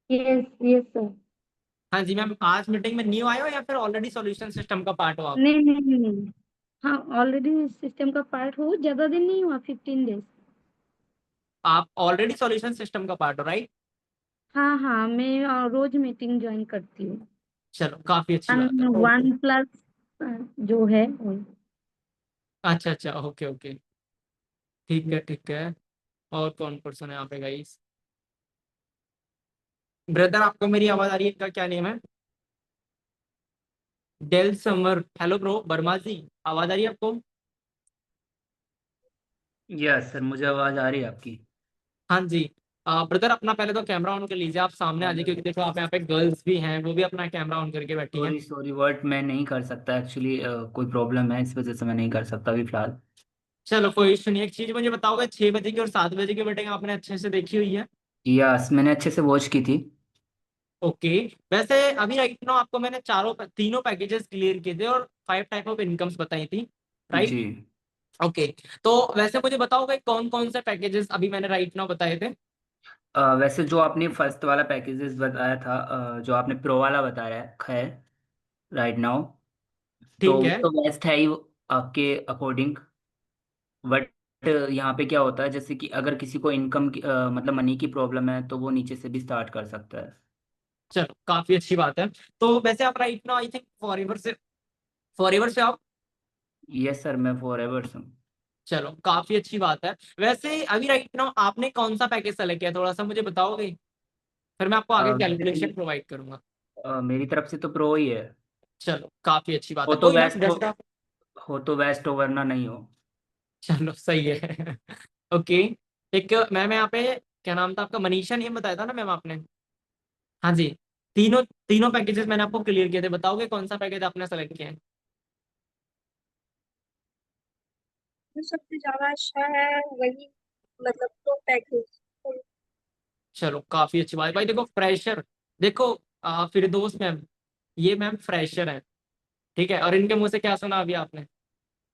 Yes yes sir. हाँ जी मैम, आज मीटिंग में न्यू आए हो या फिर ऑलरेडी सॉल्यूशन सिस्टम का पार्ट हो आप? नहीं नहीं नहीं नहीं। हाँ ऑलरेडी सिस्टम का पार्ट हो, ज्यादा दिन नहीं हुआ, 15 डेज। आप ऑलरेडी सॉल्यूशन सिस्टम का पार्ट हो, राइट? हाँ हाँ मैं रोज मीटिंग ज्वाइन करती हूँ। चलो काफी अच्छी बात है। वन प्लस जो है वही। अच्छा अच्छा, ओके ओके, ठीक है ठीक है। और कौन पर्सन है यहाँ पे गाइस? ब्रदर आपको मेरी आवाज आ रही है? इनका क्या नेम है? Dale Samar, hello bro, Verma ji, आवाज आ रही है आपको? यस सर, मुझे आवाज़ आ रही है आपकी। हाँ जी। ब्रदर अपना पहले तो कैमरा ऑन कर लीजिए, आप सामने आ जाइए, क्योंकि देखो आप यहाँ पे गर्ल्स भी हैं, वो भी अपना कैमरा ऑन करके बैठी हैं। सॉरी सॉरी, वर्ड मैं नहीं कर सकता एक्चुअली, कोई प्रॉब्लम है, इस वजह से मैं नहीं कर सकता अभी फिलहाल। चलो कोई इशू नहीं। एक चीज मुझे बताओगे, 6 बजे की और 7 बजे की मीटिंग आपने अच्छे से देखी हुई है? यस, मैंने अच्छे से वॉच की थी। ओके। वैसे अभी राइट नाउ आपको मैंने तीनों पैकेजेस क्लियर किए थे और 5 टाइप ऑफ इनकम्स बताई थी, राइट? जी। ओके। तो वैसे मुझे बताओगे कौन कौन से पैकेजेस अभी मैंने राइट नाउ बताए थे? वैसे जो आपने फर्स्ट वाला पैकेजेस बताया था, जो आपने प्रो वाला बताया है राइट नाउ, तो ठीक वो है। तो बेस्ट है ही आपके अकॉर्डिंग। बट यहाँ पे क्या होता है, जैसे कि अगर किसी को इनकम की मतलब मनी की प्रॉब्लम है, तो वो नीचे से भी स्टार्ट कर सकता है। चलो काफी अच्छी बात है। तो वैसे आप right now I think forever से आप। यस सर, मैं फॉरएवर हूँ। चलो काफी अच्छी बात है। वैसे अभी राइट नाउ आपने कौन सा पैकेज सेलेक्ट किया, थोड़ा सा मुझे बताओगे, फिर मैं आपको आगे कैलकुलेशन प्रोवाइड करूंगा। मेरी तरफ से तो प्रो ही है। चलो काफी अच्छी बात हो है, तो कोई ना वेस्ट हो जैसे आप। हो तो वेस्ट ओवर ना नहीं हो। चलो सही है। ओके। एक मैम यहाँ पे, क्या नाम था आपका, मनीषा ने बताया था ना मैम आपने। हाँ जी। तीनों तीनों पैकेजेस मैंने आपको क्लियर किए थे, बताओगे कौन सा पैकेज आपने सेलेक्ट किया है। जो सबसे ज्यादा अच्छा है वही, मतलब प्रो पैकेज। चलो काफी अच्छी बात है भाई। देखो फ्रेशर, देखो फिरदौस मैम, ये मैम फ्रेशर है, ठीक है, और इनके मुंह से क्या सुना अभी आपने।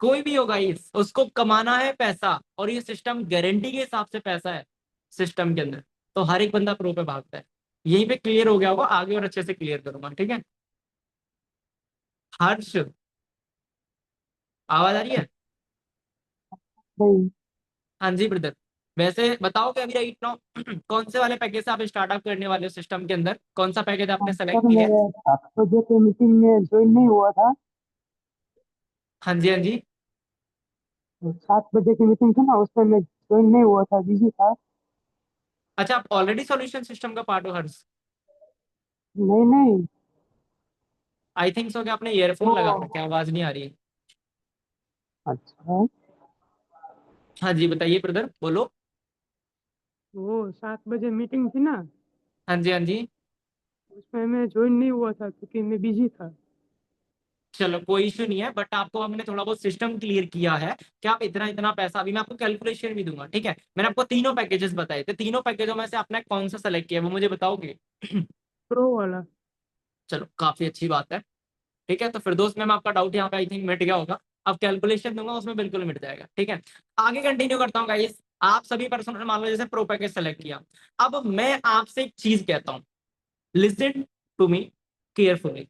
कोई भी होगा इस उसको कमाना है पैसा, और ये सिस्टम गारंटी के हिसाब से पैसा है सिस्टम के अंदर, तो हर एक बंदा प्रो पे भागता है। यहीं पे क्लियर हो गया होगा, आगे और अच्छे से क्लियर करूंगा, ठीक है। हर्ष, आवाज आ रही है। नहीं हाँ जी ब्रदर। वैसे बताओ कि अभी राइट नाउ कौन से वाले पैकेज से आप स्टार्टअप करने वाले हो सिस्टम के अंदर, कौन सा पैकेज आपने सर, सेलेक्ट किया है। मैं 7 बजे के मीटिंग में ज्वाइन नहीं हुआ था। हाँ जी हाँ जी। 7 बजे की मीटिंग थी ना, उसमें मैं ज्वाइन नहीं हुआ था, बिजी था। अच्छा, आप ऑलरेडी सॉल्यूशन सिस्टम का पार्ट हो हर्ष। नहीं नहीं। आई थिंक सो कि आपने ईयरफोन लगा तो रखा है, आवाज नहीं आ रही है। अच्छा, हाँ जी बताइए ब्रदर, बोलो। वो 7 बजे मीटिंग थी ना, हाँ जी हाँ जी। उसमें मैं ज्वाइन नहीं हुआ था क्योंकि मैं बिजी था। चलो कोई इशू नहीं है, बट आपको हमने थोड़ा बहुत सिस्टम क्लियर किया है कि आप इतना इतना पैसा, अभी मैं आपको कैलकुलेशन भी दूंगा, ठीक है। मैंने आपको तीनों पैकेजेस बताए थे, तीनों पैकेजों में से आपने कौन सा सेलेक्ट किया वो मुझे बताओगे। प्रो वाला। चलो काफी अच्छी बात है। ठीक है, तो फिरदौस मैम आपका डाउट यहाँ पे आई थिंक मिट गया होगा। अब कैलकुलेशन दूंगा उसमें बिल्कुल मिट जाएगा, ठीक है। आगे कंटिन्यू करता हूँ गाइस। आप सभी पर्सन मान लो जैसे प्रो पैकेज सेलेक्ट किया। अब मैं आपसे एक चीज कहता हूँ, लिसन टू मी केयरफुली।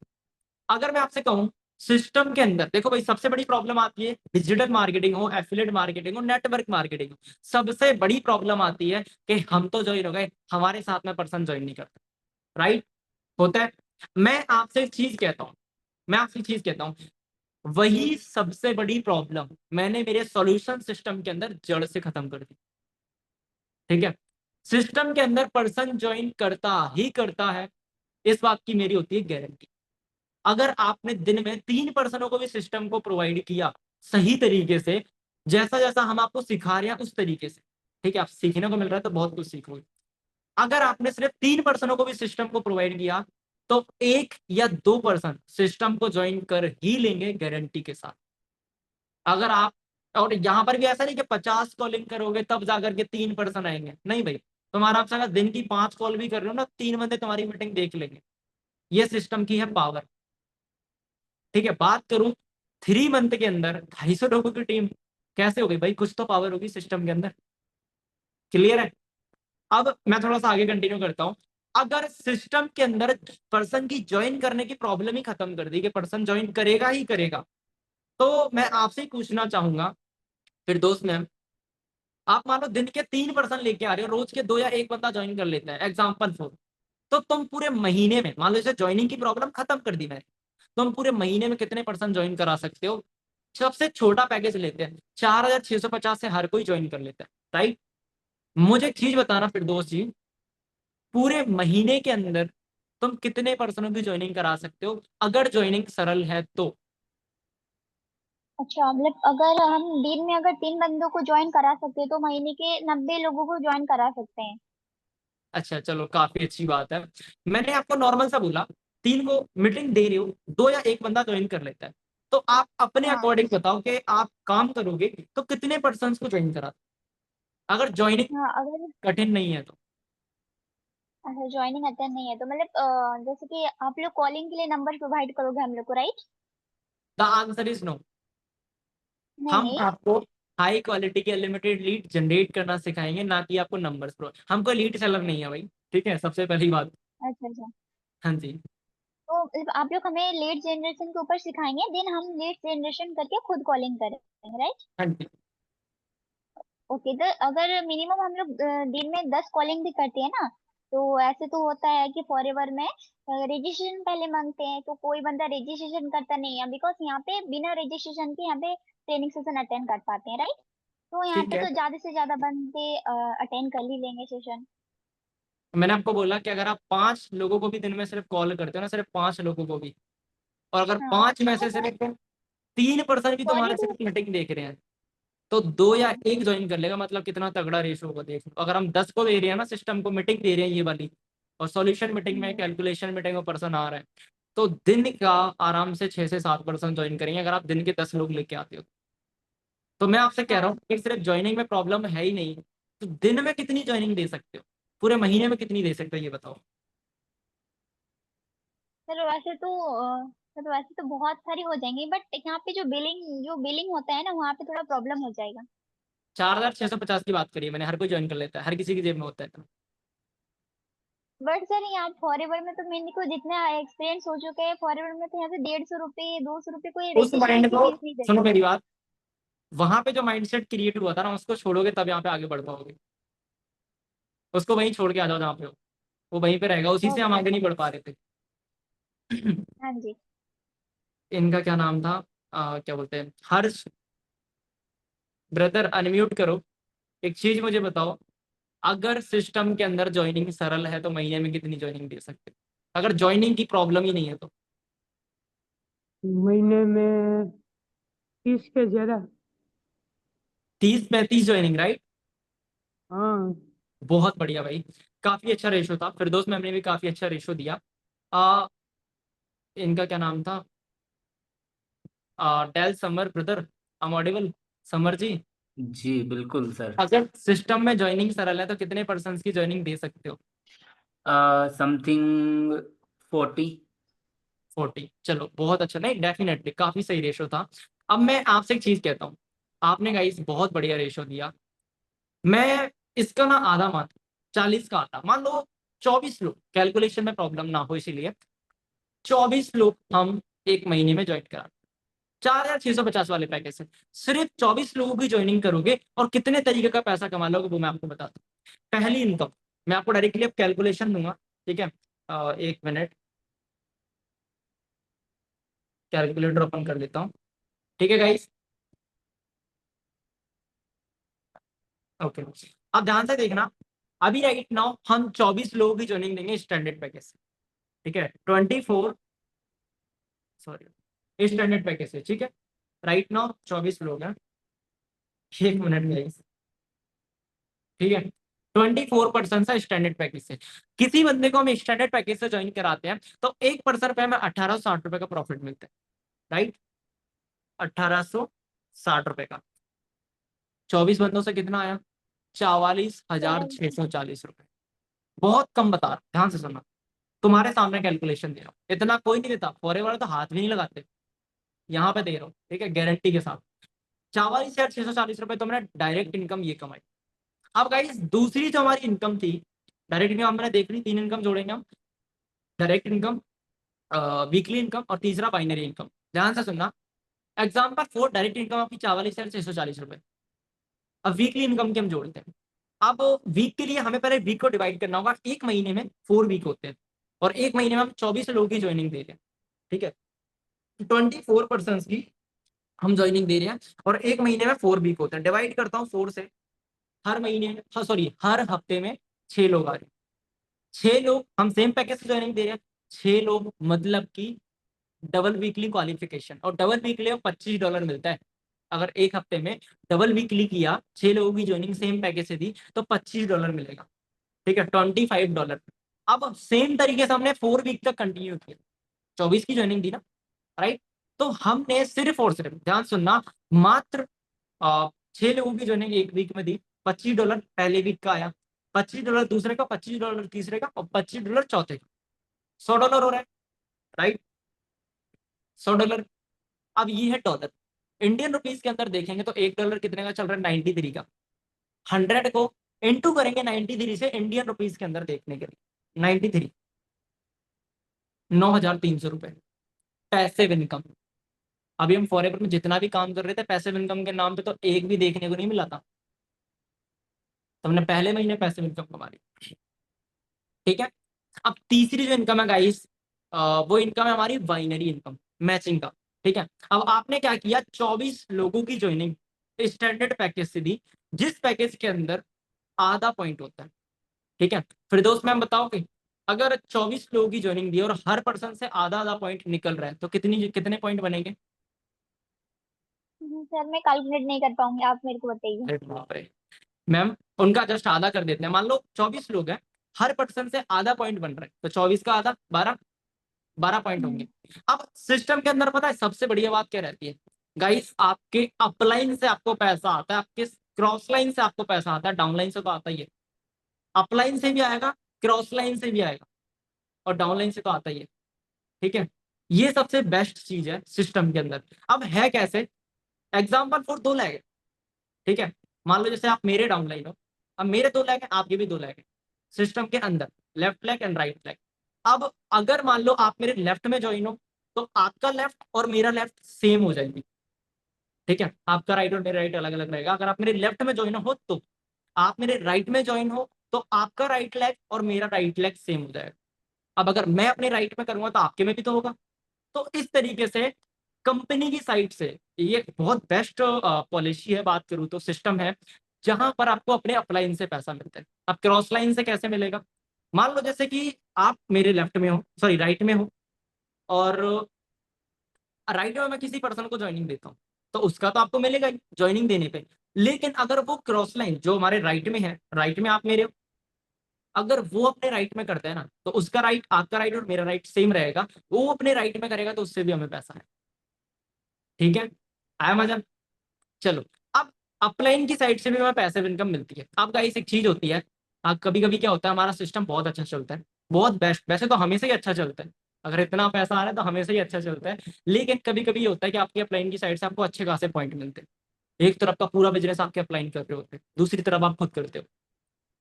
अगर मैं आपसे कहूं सिस्टम के अंदर देखो भाई, सबसे बड़ी प्रॉब्लम आती है डिजिटल मार्केटिंग हो, एफिलिएट मार्केटिंग हो, नेटवर्क मार्केटिंग हो, सबसे बड़ी प्रॉब्लम आती है कि हम तो ज्वाइन हो गए, हमारे साथ में पर्सन ज्वाइन नहीं करता। राइट, होता है। मैं आपसे एक चीज कहता हूं, मैं आपसे एक चीज कहता हूं, वही सबसे बड़ी प्रॉब्लम मैंने मेरे सॉल्यूशन सिस्टम के अंदर जड़ से खत्म कर दी, ठीक है। सिस्टम के अंदर पर्सन ज्वाइन करता ही करता है, इस बात की मेरी होती है गारंटी। अगर आपने दिन में 3 पर्सनों को भी सिस्टम को प्रोवाइड किया सही तरीके से, जैसा जैसा हम आपको सिखा रहे हैं उस तरीके से, ठीक है, आप सीखने को मिल रहा है तो बहुत कुछ सीखोगे। अगर आपने सिर्फ 3 पर्सनों को भी सिस्टम को प्रोवाइड किया, तो 1 या 2 पर्सन सिस्टम को ज्वाइन कर ही लेंगे गारंटी के साथ। अगर आप, और यहाँ पर भी ऐसा नहीं कि 50 कॉलिंग करोगे तब जाकर के 3 पर्सन आएंगे, नहीं भाई। तुम्हारा आपसे अगर दिन की 5 कॉल भी कर रहे हो ना, 3 बंदे तुम्हारी मीटिंग देख लेंगे। ये सिस्टम की है पावर, ठीक है। बात करूं 3 मंथ के अंदर 250 लोगों की टीम कैसे हो गई भाई, कुछ तो पावर होगी सिस्टम के अंदर। क्लियर है। अब मैं थोड़ा सा आगे कंटिन्यू करता हूं। अगर सिस्टम के अंदर पर्सन की ज्वाइन करने की प्रॉब्लम ही खत्म कर दी कि पर्सन ज्वाइन करेगा ही करेगा, तो मैं आपसे ही पूछना चाहूंगा फिर दोस्त मैम, आप मान लो दिन के 3 पर्सन लेके आ रहे हो, रोज के 2 या 1 बंदा ज्वाइन कर लेता है, एग्जाम्पल 4, तो तुम पूरे महीने में मान लो जैसे ज्वाइनिंग की प्रॉब्लम खत्म कर दी मैंने, तुम पूरे महीने में कितने पर्सन ज्वाइन करा सकते हो। सबसे छोटा पैकेज लेते हैं, 4,650 से हर कोई ज्वाइन कर लेता है, राइट। मुझे एक चीज बताना फिर दोस्त जी, पूरे महीने के अंदर तुम कितने पर्सनों की ज्वाइनिंग करा सकते हो अगर ज्वाइनिंग सरल है तो। अच्छा, मतलब अगर हम दिन में अगर 3 बंदों को ज्वाइन करा सकते हैं तो महीने के 90 लोगों को ज्वाइन करा सकते हैं। अच्छा चलो काफी अच्छी बात है। मैंने आपको नॉर्मल सा बोला, 3 को मीटिंग दे रही हो, 2 या 1 बंदा ज्वाइन कर लेता है, तो आप अपने हाँ अकॉर्डिंग बताओ कि आप काम करोगे तो कितने पर्सन को ज्वाइन करा, अगर ज्वाइनिंग हाँ, अगर कठिन नहीं है तो। अच्छा ज्वाइनिंग अटेंड नहीं है तो मतलब जैसे कि आप लोग कॉलिंग के लिए नंबर प्रोवाइड करोगे हम लोग को, right? The answer is no. नहीं हम नहीं। आपको हाई क्वालिटी के अनलिमिटेड लीड जनरेट करना सिखाएंगे, ना कि आपको नंबर्स प्रो, हमको लीड सेलर नहीं है भाई, ठीक है, सबसे पहली बात। अच्छा अच्छा। हाँ जी। तो मतलब आप लोग हमें लीड जनरेशन के ऊपर सिखाएंगे, देन हम लीड जनरेशन करके खुद कॉलिंग करेंगे, राइट? हाँ जी। ओके, तो अगर मिनिमम हम लोग दिन में 10 कॉलिंग भी करते हैं ना, तो ऐसे तो होता है कि फॉरएवर में रजिस्ट्रेशन पहले मांगते हैं, तो कोई बंदा रजिस्ट्रेशन करता नहीं है बिकॉज यहाँ पे बिना रजिस्ट्रेशन के यहाँ पे ट्रेनिंग सेशन अटेंड कर पाते हैं, राइट। तो यहाँ ठीक पे है, तो ज्यादा से ज्यादा बंदे अटेंड कर ही लेंगे सेशन। मैंने आपको बोला कि अगर आप 5 लोगों को भी दिन में सिर्फ कॉल करते हो ना, सिर्फ 5 लोगों को भी, और अगर हाँ 5 में तो से सिर्फ 3% भी सॉरी तुम्हारे टू। सिर्फ मीटिंग देख रहे हैं, तो 2 या हाँ 1 ज्वाइन कर लेगा। मतलब कितना तगड़ा रेशो होगा देख लो। अगर हम 10 को दे रहे हैं ना, सिस्टम को मीटिंग दे रहे हैं ये वाली, और सॉल्यूशन मीटिंग में, हम्म, कैलकुलेशन मीटिंग में पर्सन आ रहा है, तो दिन का आराम से 6 से 7 पर्सन ज्वाइन करेंगे अगर आप दिन के 10 लोग लेके आते हो। तो मैं आपसे कह रहा हाँ हूँ कि सिर्फ ज्वाइनिंग में प्रॉब्लम है ही नहीं, तो दिन में कितनी ज्वाइनिंग दे सकते हो, पूरे महीने में कितनी दे सकते हो ये बताओ। चलो वैसे तो वैसे तो बहुत सारी हो जाएंगी, बट यहाँ पे जो बिलिंग होता है ना वहाँ पे थोड़ा प्रॉब्लम हो जाएगा। 4650 की बात करिए मैंने, हर कोई ज्वाइन कर लेता है, हर किसी की जेब में होता है। बट सर यहाँ फॉरएवर में तो मेरे को जितना एक्सपीरियंस हो चुका है, फॉरएवर में तो यहाँ पे 150 रुपये 200 रुपये कोई उस माइंड रजिस्ट्रेशन की को, फीस नहीं सुनो देता। मेरी बात, वहां पे जो माइंडसेट क्रिएट हुआ था ना, उसको छोड़ोगे तब यहाँ पे आगे बढ़ पाओगे। उसको वहीं छोड़ के आ जाओ जहाँ पे हो, वो वहीं पे रहेगा, उसी से हम ओके। आगे नहीं बढ़ पा रहे थे। हाँ जी। इनका क्या नाम था, क्या बोलते हैं, हर्ष। ब्रदर अनम्यूट करो। एक चीज मुझे बताओ, अगर सिस्टम के अंदर ज्वाइनिंग सरल है तो महीने में कितनी ज्वाइनिंग दे सकते हो, अगर ज्वाइनिंग की प्रॉब्लम ही नहीं है तो? महीने में 30 के ज्यादा। 30-35 ज्वाइनिंग, राइट। हाँ। बहुत बढ़िया भाई, काफी अच्छा रेशो था। फिरदौस मैम ने भी काफी अच्छा रेशो दिया। आ, इनका क्या नाम था, Dale Samar brother, am audible? Samar ji, जी बिल्कुल सर। अगर सिस्टम में ज्वाइनिंग सरल है तो कितने पर्सन की ज्वाइनिंग दे सकते हो? समथिंग 40। 40, चलो बहुत अच्छा, नहीं डेफिनेटली काफी सही रेशो था। अब मैं आपसे एक चीज कहता हूँ, आपने गाइस बहुत बढ़िया रेशो दिया। मैं इसका ना आधा मान, 40 का आधा मान लो, 24 लोग, कैलकुलेशन में प्रॉब्लम ना हो इसीलिए 24 लोग हम एक महीने में ज्वाइन करा, 4650 वाले पैकेज से सिर्फ 24 लोगों की ज्वाइनिंग करोगे और कितने तरीके का पैसा कमा लोगे वो मैं आपको बताता हूँ। पहली इनकम, मैं आपको डायरेक्टली अब कैलकुलेशन दूंगा, ठीक है। 1 मिनट, कैलकुलेटर ओपन कर लेता हूँ, ठीक है गाइस। ओके, अब ध्यान से देखना, अभी राइट नाउ हम 24 लोगों की ज्वाइनिंग देंगे स्टैंडर्ड पैकेज से, ठीक है। 24, सॉरी, स्टैंडर्ड पैकेज से, ठीक है। राइट नाउ 24 लोग हैं, 1 मिनट गाइस, ठीक है। 24% से स्टैंडर्ड पैकेज से किसी बंदे को हम स्टैंडर्ड पैकेज से ज्वाइन कराते हैं तो 1 पर्सन पे हमें 1860 रुपए का प्रॉफिट मिलता है, राइट। 1860 रुपए का, 24 बंदों से कितना आया, 44,640 रुपए। बहुत कम बता रहा हूं, ध्यान से सुनना, तुम्हारे सामने कैलकुलेशन दे रहा हूँ, इतना कोई नहीं देता, फॉरेवर वाले तो हाथ भी नहीं लगाते, यहाँ पे दे रहा हूँ, ठीक है, गारंटी के साथ। 44,640 रुपए तो मैंने डायरेक्ट इनकम ये कमाई। अब गाइस दूसरी जो हमारी इनकम थी, डायरेक्ट इनकम हमने देख ली, 3 इनकम जोड़ेंगे हम, डायरेक्ट इनकम, वीकली इनकम, और तीसरा बाइनरी इनकम। ध्यान से सुनना, एग्जाम्पल 4, डायरेक्ट इनकम आपकी 44,640 रुपए। अब वीकली इनकम के हम जोड़ते हैं। अब वीक के लिए हमें पहले वीक को डिवाइड करना होगा, एक महीने में 4 वीक होते हैं और एक महीने में हम 24 लोगों की ज्वाइनिंग दे रहे हैं, ठीक है। 24 पर्सन की हम ज्वाइनिंग दे रहे हैं और एक महीने में 4 वीक होते हैं। डिवाइड करता हूँ 4 से, हर महीने, हाँ सॉरी, हर हफ्ते में 6 लोग आ रहे हैं, 6 लोग हम सेम पैकेज से ज्वाइनिंग दे रहे हैं, 6 लोग मतलब कि डबल वीकली क्वालिफिकेशन, और डबल वीकली में $25 मिलता है। अगर एक हफ्ते में डबल वीकली किया, 6 लोगों की ज्वाइनिंग सेम पैकेज से दी तो $25 मिलेगा, ठीक है, $25। अब सेम तरीके से हमने 4 वीक तक कंटिन्यू किया, 24 की ज्वाइनिंग दी ना, राइट। तो हमने सिर्फ और सिर्फ, ध्यान सुनना, मात्र 6 लोगों की ज्वाइनिंग एक वीक में दी, $25 पहले वीक का आया, $25 दूसरे का, $25 तीसरे का, और $25 चौथे का, $100 हो रहा है, राइट। $100। अब ये है डॉलर, इंडियन रुपीज के अंदर देखेंगे तो $1 कितने का चल रहा है, 93 का। 100 को इंटू करेंगे 93 से इंडियन रुपीज के अंदर देखने के लिए, 93, 9,300 रुपए पैसिव इनकम। अभी हम फॉरेवर में जितना भी काम कर रहे थे पैसिव इनकम के नाम पे तो एक भी देखने को नहीं मिला था, तो हमने पहले महीने पैसिव इनकम कमा ली। ठीक है। अब तीसरी जो इनकम है गाइस, वो इनकम है हमारी बाइनरी इनकम, मैचिंग का। ठीक है। अब आपने क्या किया, 24 लोगों की ज्वाइनिंग स्टैंडर्ड पैकेज से दी, जिस पैकेज के अंदर आधा पॉइंट होता है। ठीक है। फिर दोस्त मैम बताओ कि अगर 24 लोगों की ज्वाइनिंग दी और हर पर्सन से आधा आधा पॉइंट निकल रहा है तो कितने पॉइंट बनेंगे? सर मैं कैलकुलेट नहीं कर पाऊंगी, आप मेरे को बताइए। अरे बाप रे मैम, उनका जस्ट आधा कर देते हैं। मान लो 24 लोग हैं, हर पर्सन से आधा पॉइंट बन रहा है, तो 24 का आधा 12 पॉइंट होंगे। अब सिस्टम के अंदर पता है सबसे बढ़िया बात क्या रहती है गाइस, आपके अपलाइन से आपको पैसा आता है, आपके क्रॉस लाइन से आपको पैसा आता है, डाउनलाइन से तो आता ही है। अपलाइन से भी आएगा, क्रॉस लाइन से भी आएगा, और डाउनलाइन से तो आता ही है। ठीक है। ये सबसे बेस्ट चीज है सिस्टम के अंदर। अब है कैसे, एग्जाम्पल फॉर 2 लाख है। ठीक है। मान लो जैसे आप मेरे डाउनलाइन हो, अब मेरे 2 लाख है, आपके भी 2 लाख है सिस्टम के अंदर, left leg and right leg. अब अगर मान लो आप मेरे लेफ्ट में ज्वाइन हो, तो आपका लेफ्ट और मेरा लेफ्ट सेम हो जाएगी। ठीक है। आपका राइट और मेरा राइट अलग अलग रहेगा। अगर आप मेरे लेफ्ट में ज्वाइन हो, तो आप मेरे राइट में ज्वाइन हो, तो आपका राइट लेग और मेरा राइट लेग सेम हो जाएगा। अब अगर मैं अपने राइट में करूंगा तो आपके में भी तो होगा। तो इस तरीके से कंपनी की साइड से ये बहुत बेस्ट पॉलिसी है, बात करूं तो सिस्टम है, जहां पर आपको अपने अपलाइन से पैसा मिलता है। अब क्रॉस लाइन से कैसे मिलेगा, मान लो जैसे कि आप मेरे लेफ्ट में हो, सॉरी राइट में हो, और राइट में मैं किसी पर्सन को ज्वाइनिंग देता हूँ, तो उसका तो आपको मिलेगा ही ज्वाइनिंग देने पे। लेकिन अगर वो क्रॉस लाइन जो हमारे राइट में है, राइट में आप मेरे हो, अगर वो अपने राइट में करता है ना, तो उसका राइट, आपका राइट और मेरा राइट सेम रहेगा, वो अपने राइट में करेगा तो उससे भी हमें पैसा है। ठीक है, आया मजा? चलो, अब अपलाइन की साइड से भी हमें पैसिव इनकम मिलती है। अब गाइस एक चीज होती है, कभी कभी क्या होता है, हमारा सिस्टम बहुत अच्छा चलता है, बहुत बेस्ट, वैसे तो हमेशा ही अच्छा चलता है, अगर इतना पैसा आ रहा है तो हमेशा ही अच्छा चलता है। लेकिन कभी कभी ये होता है कि आपकी अपलाइन की साइड से आपको अच्छे खासे पॉइंट मिलते हैं। एक तरफ का पूरा बिजनेस आपके अपलाइन कर रहे होते हैं, दूसरी तरफ आप खुद करते हो।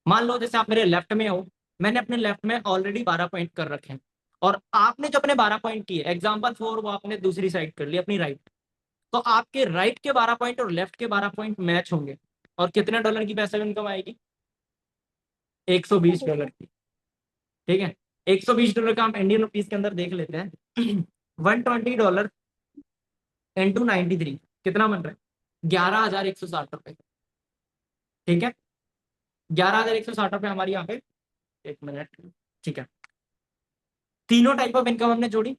मान लो जैसे आप मेरे लेफ्ट में हो, मैंने अपने लेफ्ट में ऑलरेडी 12 पॉइंट कर रखे हैं, और आपने जो अपने 12 पॉइंट किए, एग्जाम्पल फॉर वो आपने दूसरी साइड कर ली अपनी राइट, तो आपके राइट के 12 पॉइंट और लेफ्ट के 12 पॉइंट मैच होंगे, और कितने डॉलर की पैसिव इनकम आएगी? $120 की। ठीक है। $120 का हम इंडियन रुपीज के अंदर देख लेते हैं। $120 इंटू 93 कितना बन रहा है? 11,160 रुपए। ठीक है। 11,160 रुपए हमारी यहाँ पे, 1 मिनट। ठीक है, तीनों टाइप ऑफ इनकम हमने जोड़ी।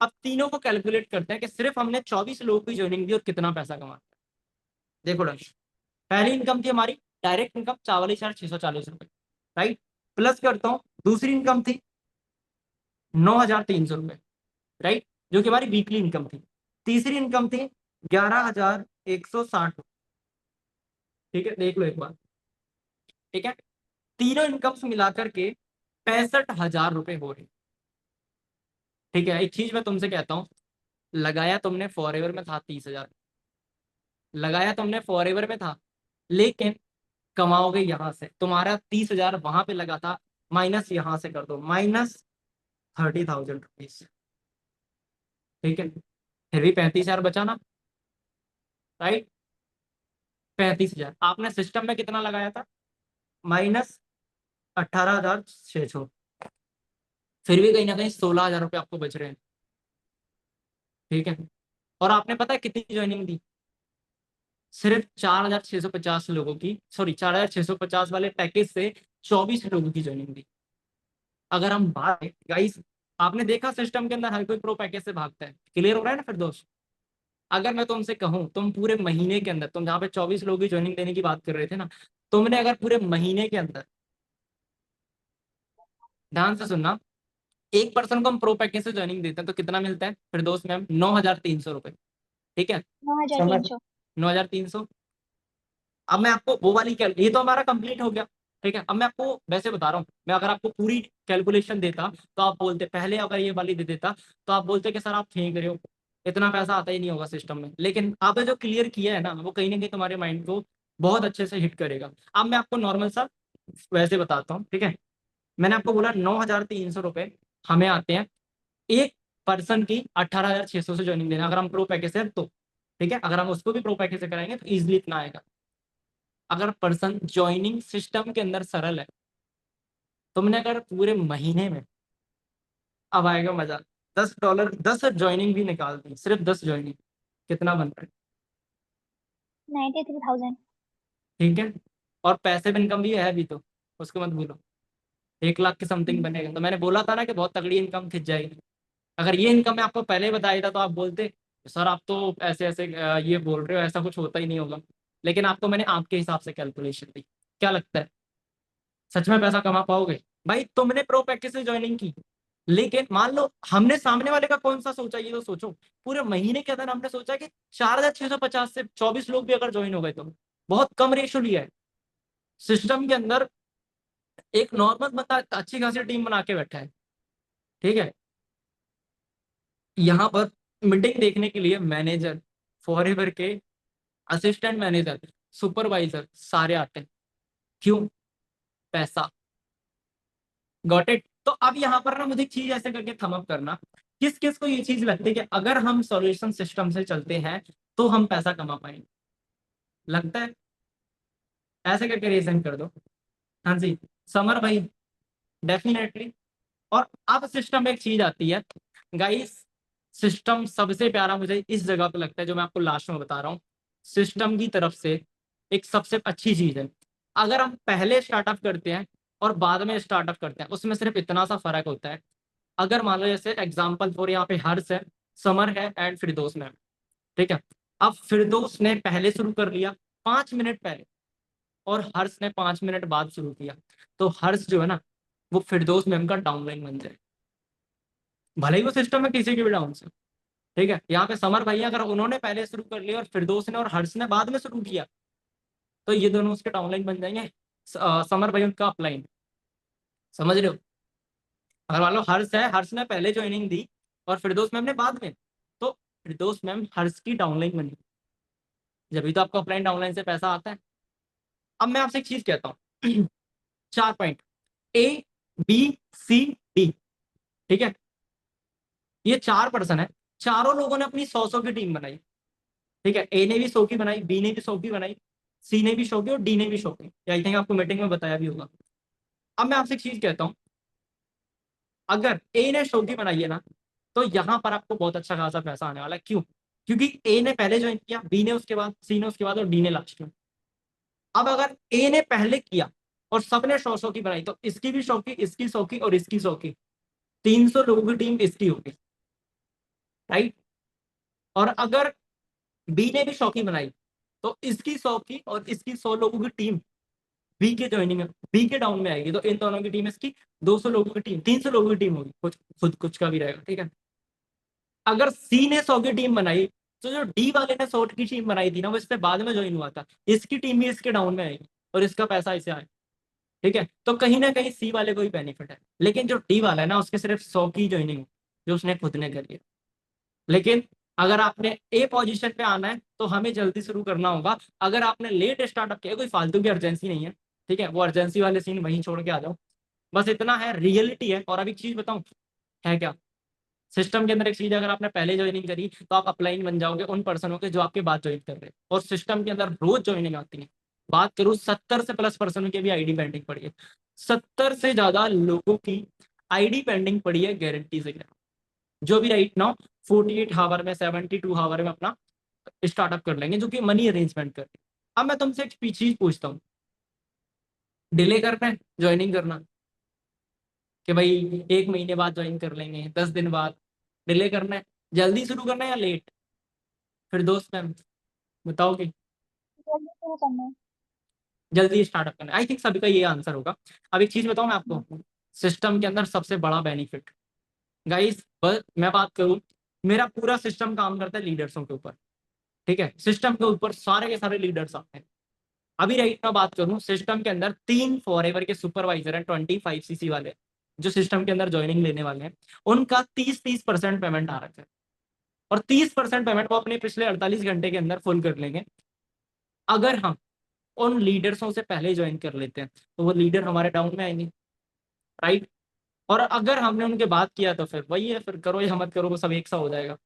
अब तीनों को कैलकुलेट करते हैं कि सिर्फ हमने 24 लोगों की ज्वाइनिंग दी और कितना पैसा कमाया। देखो डॉक्टर, पहली इनकम थी हमारी डायरेक्ट इनकम 44,640 रुपए, राइट। प्लस करता हूँ, दूसरी इनकम थी 9,300 रुपए, राइट, जो कि हमारी वीकली इनकम थी। तीसरी इनकम थी 11,160। ठीक है, देख लो एक बार। ठीक है, तीनों इनकम्स मिलाकर के 65,000 रुपए हो रहे। ठीक है, एक चीज मैं तुमसे कहता हूँ, लगाया तुमने फॉरएवर में था 30,000, लगाया तुमने फॉरएवर में था, लेकिन कमाओगे यहां से, तुम्हारा 30,000 वहां पे लगा था, माइनस यहां से कर दो, -30,000 रुपीज। ठीक है, फिर भी 35,000 बचा ना, राइट। 35,000 आपने सिस्टम में कितना लगाया था, -18,600, फिर भी कहीं ना कहीं 16,000 रुपये आपको बच रहे हैं। ठीक है, और आपने पता है कितनी ज्वाइनिंग दी, सिर्फ 4,650 लोगों की, सॉरी 4,650 वाले पैकेज से 24 लोगों की ज्वाइनिंग दी। अगर हम बात गाइस, आपने देखा सिस्टम के अंदर हर कोई प्रो पैकेज से भागता है, क्लियर हो रहा है ना फिर दोस्त। अगर मैं तुमसे कहूं, तुम पूरे महीने के अंदर, तुम जहाँ पे 24 लोगों की ज्वाइनिंग देने की बात कर रहे थे ना, तुमने अगर पूरे महीने के अंदर, ध्यान से सुनना, एक पर्सन को हम प्रो पैकेज से ज्वाइनिंग देते हैं तो कितना मिलता है फिर दोस्त मैम? 9,300 रुपए। ठीक है, नौ हजार समझ, तीन सौ 9,300। अब मैं आपको वो वाली ये तो हमारा कंप्लीट हो गया। ठीक है, अब मैं आपको वैसे बता रहा हूँ, मैं अगर आपको पूरी कैलकुलेशन देता तो आप बोलते, पहले अगर ये वाली दे देता तो आप बोलते कि सर आप फेंक रहे हो, इतना पैसा आता ही नहीं होगा सिस्टम में। लेकिन आपने जो क्लियर किया है ना, वो कहीं ना कहीं तुम्हारे माइंड को बहुत अच्छे से हिट करेगा। अब मैं आपको नॉर्मल सा वैसे बताता हूँ। ठीक है, मैंने आपको बोला 9,300 रुपये हमें आते हैं एक पर्सन की 18,600 से ज्वाइनिंग देना, अगर हम प्रो पैकेज है तो। ठीक है, अगर हम उसको भी प्रो पैकेज से कराएंगे तो इजिली इतना आएगा। अगर पर्सन ज्वाइनिंग सिस्टम के अंदर सरल है तुमने अगर पूरे महीने में, अब आएगा मजा, $10, 10 ज्वाइनिंग भी निकाल दी, सिर्फ 10 ज्वाइनिंग, कितना बन रहा है? 93,000। ठीक है, और पैसिव इनकम भी है अभी तो, उसको मत भूलो, 1 लाख के समथिंग बनेगा। तो मैंने बोला था ना कि बहुत तगड़ी इनकम खिंच जाएगी। अगर ये इनकम मैं आपको पहले बताया था तो आप बोलते सर आप तो ऐसे ऐसे ये बोल रहे हो, ऐसा कुछ होता ही नहीं होगा। लेकिन आपको मैंने आपके हिसाब से कैलकुलेशन दी। क्या लगता है, सच में पैसा कमा पाओगे? भाई तुमने प्रो पैकेज से ज्वाइनिंग की, लेकिन मान लो हमने सामने वाले का कौन सा सोचा, ये तो सोचो। पूरे महीने के अंदर हमने सोचा कि 4,650 से 24 लोग भी अगर ज्वाइन हो गए तो बहुत कम रेशो लिया है। सिस्टम के अंदर एक नॉर्मल बंदा अच्छी खासी टीम बना के बैठा है, ठीक है। यहाँ पर मीटिंग देखने के लिए मैनेजर, फॉरएवर के असिस्टेंट मैनेजर, सुपरवाइजर सारे आते हैं। क्यों? पैसा। Got it. तो अब यहाँ पर ना मुझे एक चीज ऐसे करके थम अप करना, किस किस को ये चीज लगती है कि अगर हम सॉल्यूशन सिस्टम से चलते हैं तो हम पैसा कमा पाएंगे? लगता है? ऐसे करके रीजन कर दो। हाँ जी, समर भाई, डेफिनेटली। और अब सिस्टम में एक चीज आती है गाइस, सिस्टम सबसे प्यारा मुझे इस जगह पे लगता है जो मैं आपको लास्ट में बता रहा हूँ। सिस्टम की तरफ से एक सबसे अच्छी चीज है, अगर हम पहले स्टार्टअप करते हैं और बाद में स्टार्टअप करते हैं उसमें सिर्फ इतना सा फर्क होता है। अगर मान लो जैसे एग्जाम्पल फॉर यहाँ पे हर्ष है, समर है एंड फिरदौस मैम, ठीक है। अब फिरदौस ने पहले शुरू कर लिया 5 मिनट पहले, और हर्ष ने 5 मिनट बाद शुरू किया, तो हर्ष जो है ना वो फिरदौस मैम का डाउनलाइन बन जाए, भले ही वो सिस्टम में किसी की भी डाउन से। ठीक है, यहाँ पे समर भैया अगर उन्होंने पहले शुरू कर लिया और फिरदौस ने और हर्ष ने बाद में शुरू किया तो ये दोनों उसके डाउनलाइन बन जाएंगे, समर भाई उनका अपलाइन। समझ रहे हो? अगर मान लो हर्ष है, हर्ष ने पहले ज्वाइनिंग दी और फिरदौस मैम ने बाद में, तो फिरदौस मैम हर्ष की डाउनलाइन बनी, जब भी तो आपको अपलाइन डाउनलाइन से पैसा आता है। अब मैं आपसे एक चीज कहता हूँ 4 पॉइंट, ABCD, ठीक है। ये 4 पर्सन है, चारों लोगों ने अपनी 100 की टीम बनाई, ठीक है। ए ने भी 100 की बनाई, बी ने भी 100 की बनाई, सी ने भी 100 की और डी ने भी 100 की। आई थिंक आपको मीटिंग में बताया भी होगा। अब मैं आपसे एक चीज कहता हूँ, अगर ए ने 100 की बनाई है ना तो यहाँ पर आपको बहुत अच्छा खासा पैसा आने वाला है। क्यों? क्योंकि ए ने पहले ज्वाइन किया, बी ने उसके बाद, सी ने उसके बाद और डी ने लास्ट में। अब अगर ए ने पहले किया और सबने 100 की बनाई तो इसकी भी 100 की, इसकी 100 की और इसकी 100 की, 300 लोगों की टीम इसकी होगी, राइट। और अगर बी ने भी 100 की बनाई तो इसकी 100 की और इसकी 100 लोगों की टीम बी के ज्वाइनिंग में, बी के डाउन में आएगी, तो इन दोनों की टीम इसकी 200 लोगों की टीम, 300 लोगों की टीम होगी, कुछ खुद कुछ का भी रहेगा, ठीक है। अगर सी ने 100 की टीम बनाई तो जो डी वाले ने 100 की टीम बनाई थी ना वो इससे बाद में ज्वाइन हुआ था, इसकी टीम भी इसके डाउन में आएगी और इसका पैसा इसे आए, ठीक है। तो कहीं ना कहीं सी वाले को ही बेनिफिट है, लेकिन जो डी वाला है ना उसके सिर्फ 100 की ज्वाइनिंग जो उसने खुद ने करी है। लेकिन अगर आपने ए पोजीशन पे आना है तो हमें जल्दी शुरू करना होगा। अगर आपने लेट स्टार्टअप किया, कोई फालतू की अर्जेंसी नहीं है, ठीक है, वो अर्जेंसी वाले सीन वहीं छोड़ के आ जाओ, बस इतना है, रियलिटी है। और अभी एक चीज बताऊं, है क्या सिस्टम के अंदर एक चीज, अगर आपने पहले ज्वाइनिंग करी तो आप अपलाइन बन जाओगे उन पर्सनों के जो आपके बाद ज्वाइन कर रहे हैं, और सिस्टम के अंदर रोज ज्वाइनिंग आती है। बात करूं 70 से प्लस पर्सनों की भी आईडी पेंडिंग पड़ी है, 70 से ज्यादा लोगों की आईडी पेंडिंग पड़ी है, गारंटी से, जो भी राइट नाउ 48 आवर में, 72 आवर में अपना स्टार्टअप कर लेंगे, जो कि मनी अरेंजमेंट कर। अब मैं तुमसे एक चीज पूछता हूँ, डिले करना है ज्वाइनिंग करना, कि भाई 1 महीने बाद ज्वाइन कर लेंगे, 10 दिन बाद, डिले करना है, जल्दी शुरू करना है या लेट? फिर दोस्त मैम बताओगे? जल्दी शुरू करना है। जल्दी स्टार्टअप करना है, आई थिंक सभी का ये आंसर होगा। अब एक चीज बताऊं मैं आपको, सिस्टम के अंदर सबसे बड़ा बेनिफिट गाइस, मैं बात करूं, मेरा पूरा सिस्टम काम करता है लीडर्सों के ऊपर, ठीक है। सिस्टम के ऊपर सारे के सारे लीडर्स आते हैं। अभी राइट मैं बात करूं, सिस्टम के अंदर 3 फॉरएवर के सुपरवाइजर हैं, 25cc वाले, जो सिस्टम के अंदर ज्वाइनिंग लेने वाले हैं, उनका 30% पेमेंट आ रखा है, और 30% पेमेंट वो अपने पिछले 48 घंटे के अंदर फुल कर लेंगे। अगर हम उन लीडर्सों से पहले ज्वाइन कर लेते हैं तो वो लीडर हमारे डाउन में आएंगे, राइट। और अगर हमने उनके बात किया तो फिर वही है, फिर करो या मत करो वो सब एक सा हो जाएगा।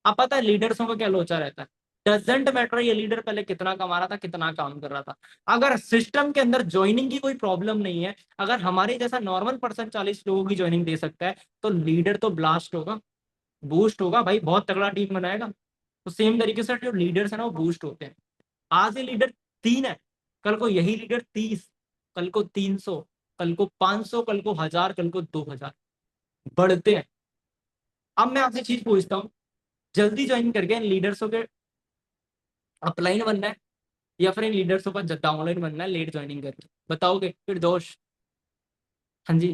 अब पता है लीडर्सों का क्या लोचा रहता है, डजेंट मैटर ये लीडर पहले कितना कमा रहा था, कितना काम कर रहा था। अगर सिस्टम के अंदर ज्वाइनिंग की कोई प्रॉब्लम नहीं है, अगर हमारे जैसा नॉर्मल पर्सन 40 लोगों की ज्वाइनिंग दे सकता है, तो लीडर तो ब्लास्ट होगा, बूस्ट होगा भाई, बहुत तगड़ा टीम बनाएगा। तो सेम तरीके से जो लीडर्स है ना वो बूस्ट होते हैं। आज ये लीडर 3 है, कल को यही लीडर 30, कल को 300, कल को 500, कल को 1000, कल को 2000 बढ़ते हैं। अब मैं आपसे चीज पूछता हूँ, जल्दी ज्वाइन करके इन लीडर्सों के अपलाइन बनना है या फिर इन लीडर्सों का डाउनलाइन बनना है लेट ज्वाइनिंग करके, बताओगे फिर दोष? हाँ जी,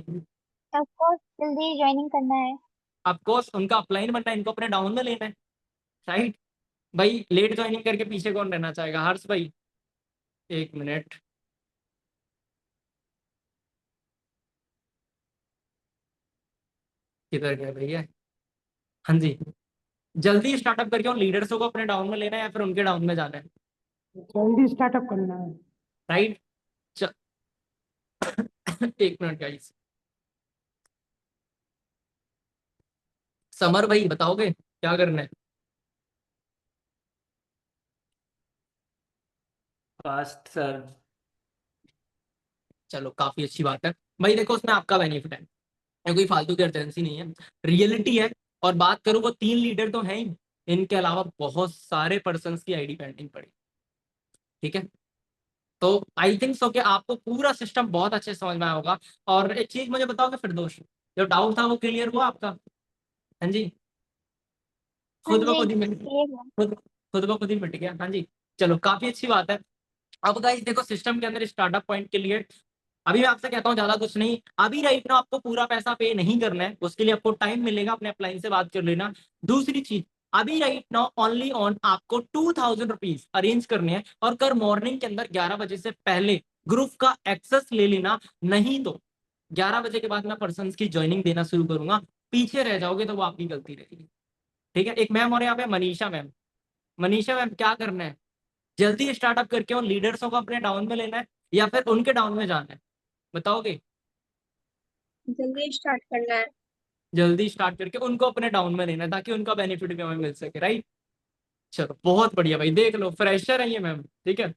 ऑफ कोर्स जल्दी ज्वाइनिंग करना है। ऑफकोर्स उनका अपलाइन बनना है, इनको अपने डाउन में लेना है, राइट? भाई लेट ज्वाइनिंग करके पीछे कौन रहना चाहेगा? हर्ष भाई, एक मिनट, किधर गए भैया? हाँ जी, जल्दी स्टार्टअप करके उन लीडर्सों को अपने डाउन में लेना है या फिर उनके डाउन में जाना है, जल्दी स्टार्टअप करना है। राइट? एक मिनट गाइस, समर भाई बताओगे क्या करना है? Fast sir. चलो काफी अच्छी बात है भाई, देखो उसमें आपका बेनिफिट है, ये कोई फालतू की अर्जेंसी नहीं है, रियलिटी है। और बात करूं, वो 3 लीडर तो हैं ही, इनके अलावा बहुत सारे पर्सन्स की आईडी पेंडिंग पड़ी, ठीक है? तो आई थिंक सो कि आपको पूरा सिस्टम बहुत अच्छे से समझ में आया होगा। और एक चीज मुझे बताओगे फिरदौस, जो डाउट था वो क्लियर हुआ आपका? हाँ जी, हाँ खुद ब जी खुद ही मिट क्लियर है। खुद ब खुद ही मिट गया। हाँ जी, चलो काफी अच्छी बात है। अब गाइस देखो, सिस्टम के अंदर स्टार्टअप पॉइंट के लिए अभी मैं आपसे कहता हूँ ज्यादा कुछ नहीं, अभी राइट ना आपको पूरा पैसा पे नहीं करना है, उसके लिए आपको टाइम मिलेगा, अपने अपलाइन से बात कर लेना। दूसरी चीज, अभी राइट नाउ ओनली ऑन आपको 2000 रुपीज अरेंज करने हैं, और कल मॉर्निंग के अंदर 11 बजे से पहले ग्रुप का एक्सेस ले लेना, नहीं तो 11 बजे के बाद मैं पर्सन की ज्वाइनिंग देना शुरू करूंगा, पीछे रह जाओगे तो वो आपकी गलती रहेगी, ठीक है? एक मैम और यहाँ पे मनीषा मैम, मनीषा मैम क्या करना है, जल्दी स्टार्टअप करके उन लीडर्सों को अपने डाउन में लेना है या फिर उनके डाउन में जाना है, बताओगे? जल्दी स्टार्ट करना है। जल्दी स्टार्ट करके उनको अपने डाउन में लेना है ताकि उनका बेनिफिट भी हमें मिल सके, राइट? चलो बहुत बढ़िया भाई, देख लो फ्रेशर है ये मैम, ठीक है?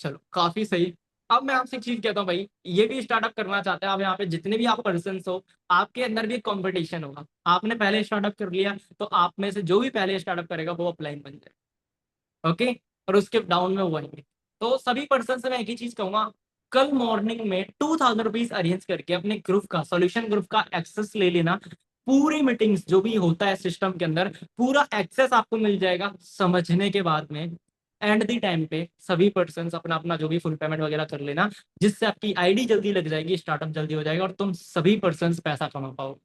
चलो काफी सही। अब मैं आपसे एक चीज कहता हूँ भाई, ये भी स्टार्टअप करना चाहते हैं, अब यहाँ पे जितने भी आप पर्सन हो, आपके अंदर भी एक कंपटीशन होगा। आपने पहले स्टार्टअप कर लिया तो आप में से जो भी पहले स्टार्टअप करेगा वो अपलाइन बन जाएगा, ओके? और उसके डाउन में वो आएंगे। तो सभी पर्सन से मैं एक ही चीज कहूंगा, कल मॉर्निंग में 2000 रुपीज अरेंज करके अपने ग्रुप का, सॉल्यूशन ग्रुप का एक्सेस ले लेना। पूरी मीटिंग्स जो भी होता है सिस्टम के अंदर, पूरा एक्सेस आपको मिल जाएगा समझने के बाद में। एंड दी टाइम पे सभी पर्सन अपना अपना जो भी फुल पेमेंट वगैरह कर लेना, जिससे आपकी आईडी जल्दी लग जाएगी, स्टार्टअप जल्दी हो जाएगा और तुम सभी पर्सन पैसा कमा पाओगे।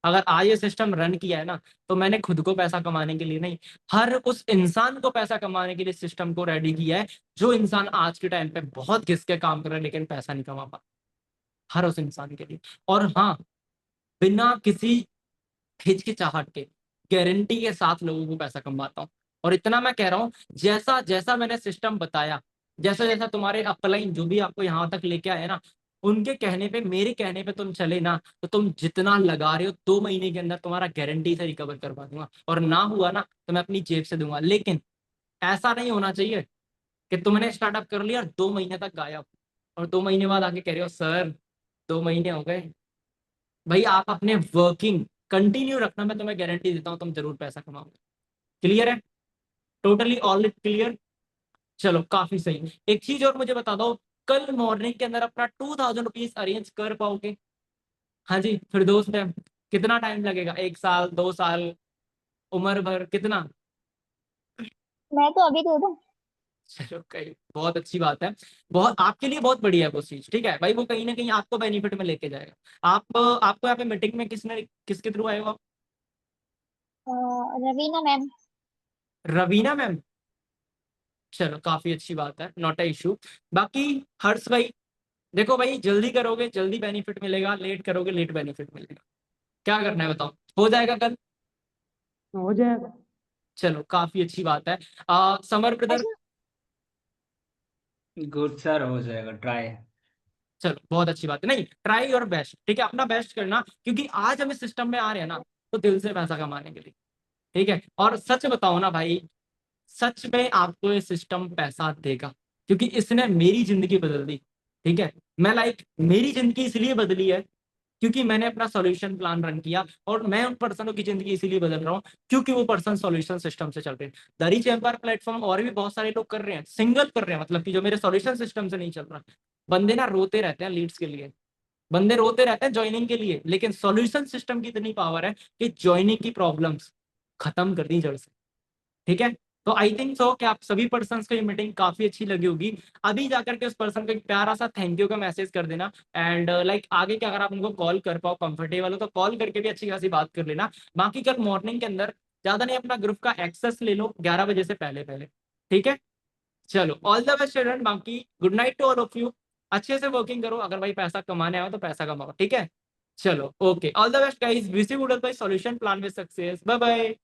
अगर आज ये सिस्टम रन किया है ना, तो मैंने खुद को पैसा कमाने के लिए नहीं, हर उस इंसान को पैसा कमाने के लिए सिस्टम को रेडी किया है, जो इंसान आज के टाइम पे बहुत घिस के काम कर रहा है लेकिन पैसा नहीं कमा पा, हर उस इंसान के लिए। और हाँ, बिना किसी हिचकिचाहट के, गारंटी के साथ लोगों को पैसा कमाता हूँ। और इतना मैं कह रहा हूँ, जैसा जैसा मैंने सिस्टम बताया, जैसा जैसा तुम्हारे अपलाइन जो भी आपको यहाँ तक लेके आए ना, उनके कहने पे, मेरे कहने पे तुम चले ना, तो तुम जितना लगा रहे हो 2 महीने के अंदर तुम्हारा गारंटी से रिकवर करवा दूंगा, और ना हुआ ना तो मैं अपनी जेब से दूंगा। लेकिन ऐसा नहीं होना चाहिए कि तुमने स्टार्टअप कर लिया और 2 महीने तक गायब, और 2 महीने बाद आके कह रहे हो सर 2 महीने हो गए। भाई आप अपने वर्किंग कंटिन्यू रखना, मैं तुम्हें गारंटी देता हूँ तुम जरूर पैसा कमाओगे। क्लियर है? Totally all clear? चलो काफी सही। एक चीज और मुझे बता दो, कल मॉर्निंग के अंदर अपना 2000 रुपीज अरेंज कर पाओगे? हाँ जी फिर दोस्त है, कितना टाइम लगेगा, 1 साल 2 साल, उम्र भर, कितना? मैं तो अभी दे दूँ। चलो कहीं बहुत अच्छी बात है, बहुत आपके लिए बहुत बढ़िया है वो चीज, ठीक है भाई? वो कहीं ना कहीं आपको बेनिफिट में लेके जाएगा। आपको यहाँ पे मीटिंग में किसने, किसके थ्रू आए हो आप? रवीना मैम। रवीना मैम, चलो काफी अच्छी बात है, नॉट अ इशू। बाकी हर्ष भाई, देखो भाई जल्दी करोगे जल्दी बेनिफिट मिलेगा, लेट करोगे लेट बेनिफिट मिलेगा, क्या करना है बताओ? हो जाएगा कल? हो जाएगा। चलो काफी अच्छी बात है। समर ब्रदर, अच्छा गुड सर, हो जाएगा ट्राई। चलो बहुत अच्छी बात है, नहीं ट्राई योर बेस्ट, ठीक है? अपना बेस्ट करना, क्योंकि आज हम इस सिस्टम में आ रहे हैं ना तो दिल से पैसा कमाने के लिए, ठीक है? और सच बताओ ना भाई, सच में आपको ये सिस्टम पैसा देगा, क्योंकि इसने मेरी जिंदगी बदल दी। ठीक है, मैं मेरी जिंदगी इसलिए बदली है क्योंकि मैंने अपना सॉल्यूशन प्लान रन किया, और मैं उन पर्सनों की जिंदगी इसीलिए बदल रहा हूँ क्योंकि वो पर्सन सॉल्यूशन सिस्टम से चल रहे हैं। द रिच एम्पायर प्लेटफॉर्म और भी बहुत सारे लोग कर रहे हैं, सिंगल कर रहे हैं, मतलब कि जो मेरे सॉल्यूशन सिस्टम से नहीं चल रहा। बंदे ना रोते रहते हैं लीड्स के लिए, बंदे रोते रहते हैं ज्वाइनिंग के लिए, लेकिन सॉल्यूशन सिस्टम की इतनी पावर है कि ज्वाइनिंग की प्रॉब्लम्स खत्म कर दी जड़ से। ठीक है, तो आई थिंक सो कि आप सभी पर्सन को ये मीटिंग काफी अच्छी लगी होगी। अभी जाकर के उस पर्सन को एक प्यारा सा थैंक यू का मैसेज कर देना, एंड लाइक आगे के अगर आप उनको कॉल कर पाओ कंफर्टेबल हो तो कॉल करके भी अच्छी खासी बात कर लेना। बाकी कल मॉर्निंग के अंदर ज्यादा नहीं, अपना ग्रुप का एक्सेस ले लो 11 बजे से पहले पहले। ठीक है, चलो ऑल द बेस्ट स्टूडेंट, बाकी good night to all of you. अच्छे से वर्किंग करो, अगर भाई पैसा कमाने आओ तो पैसा कमाओ। ठीक है, चलो okay, all the best guys, wish you good bye, solution plan with success, bye bye.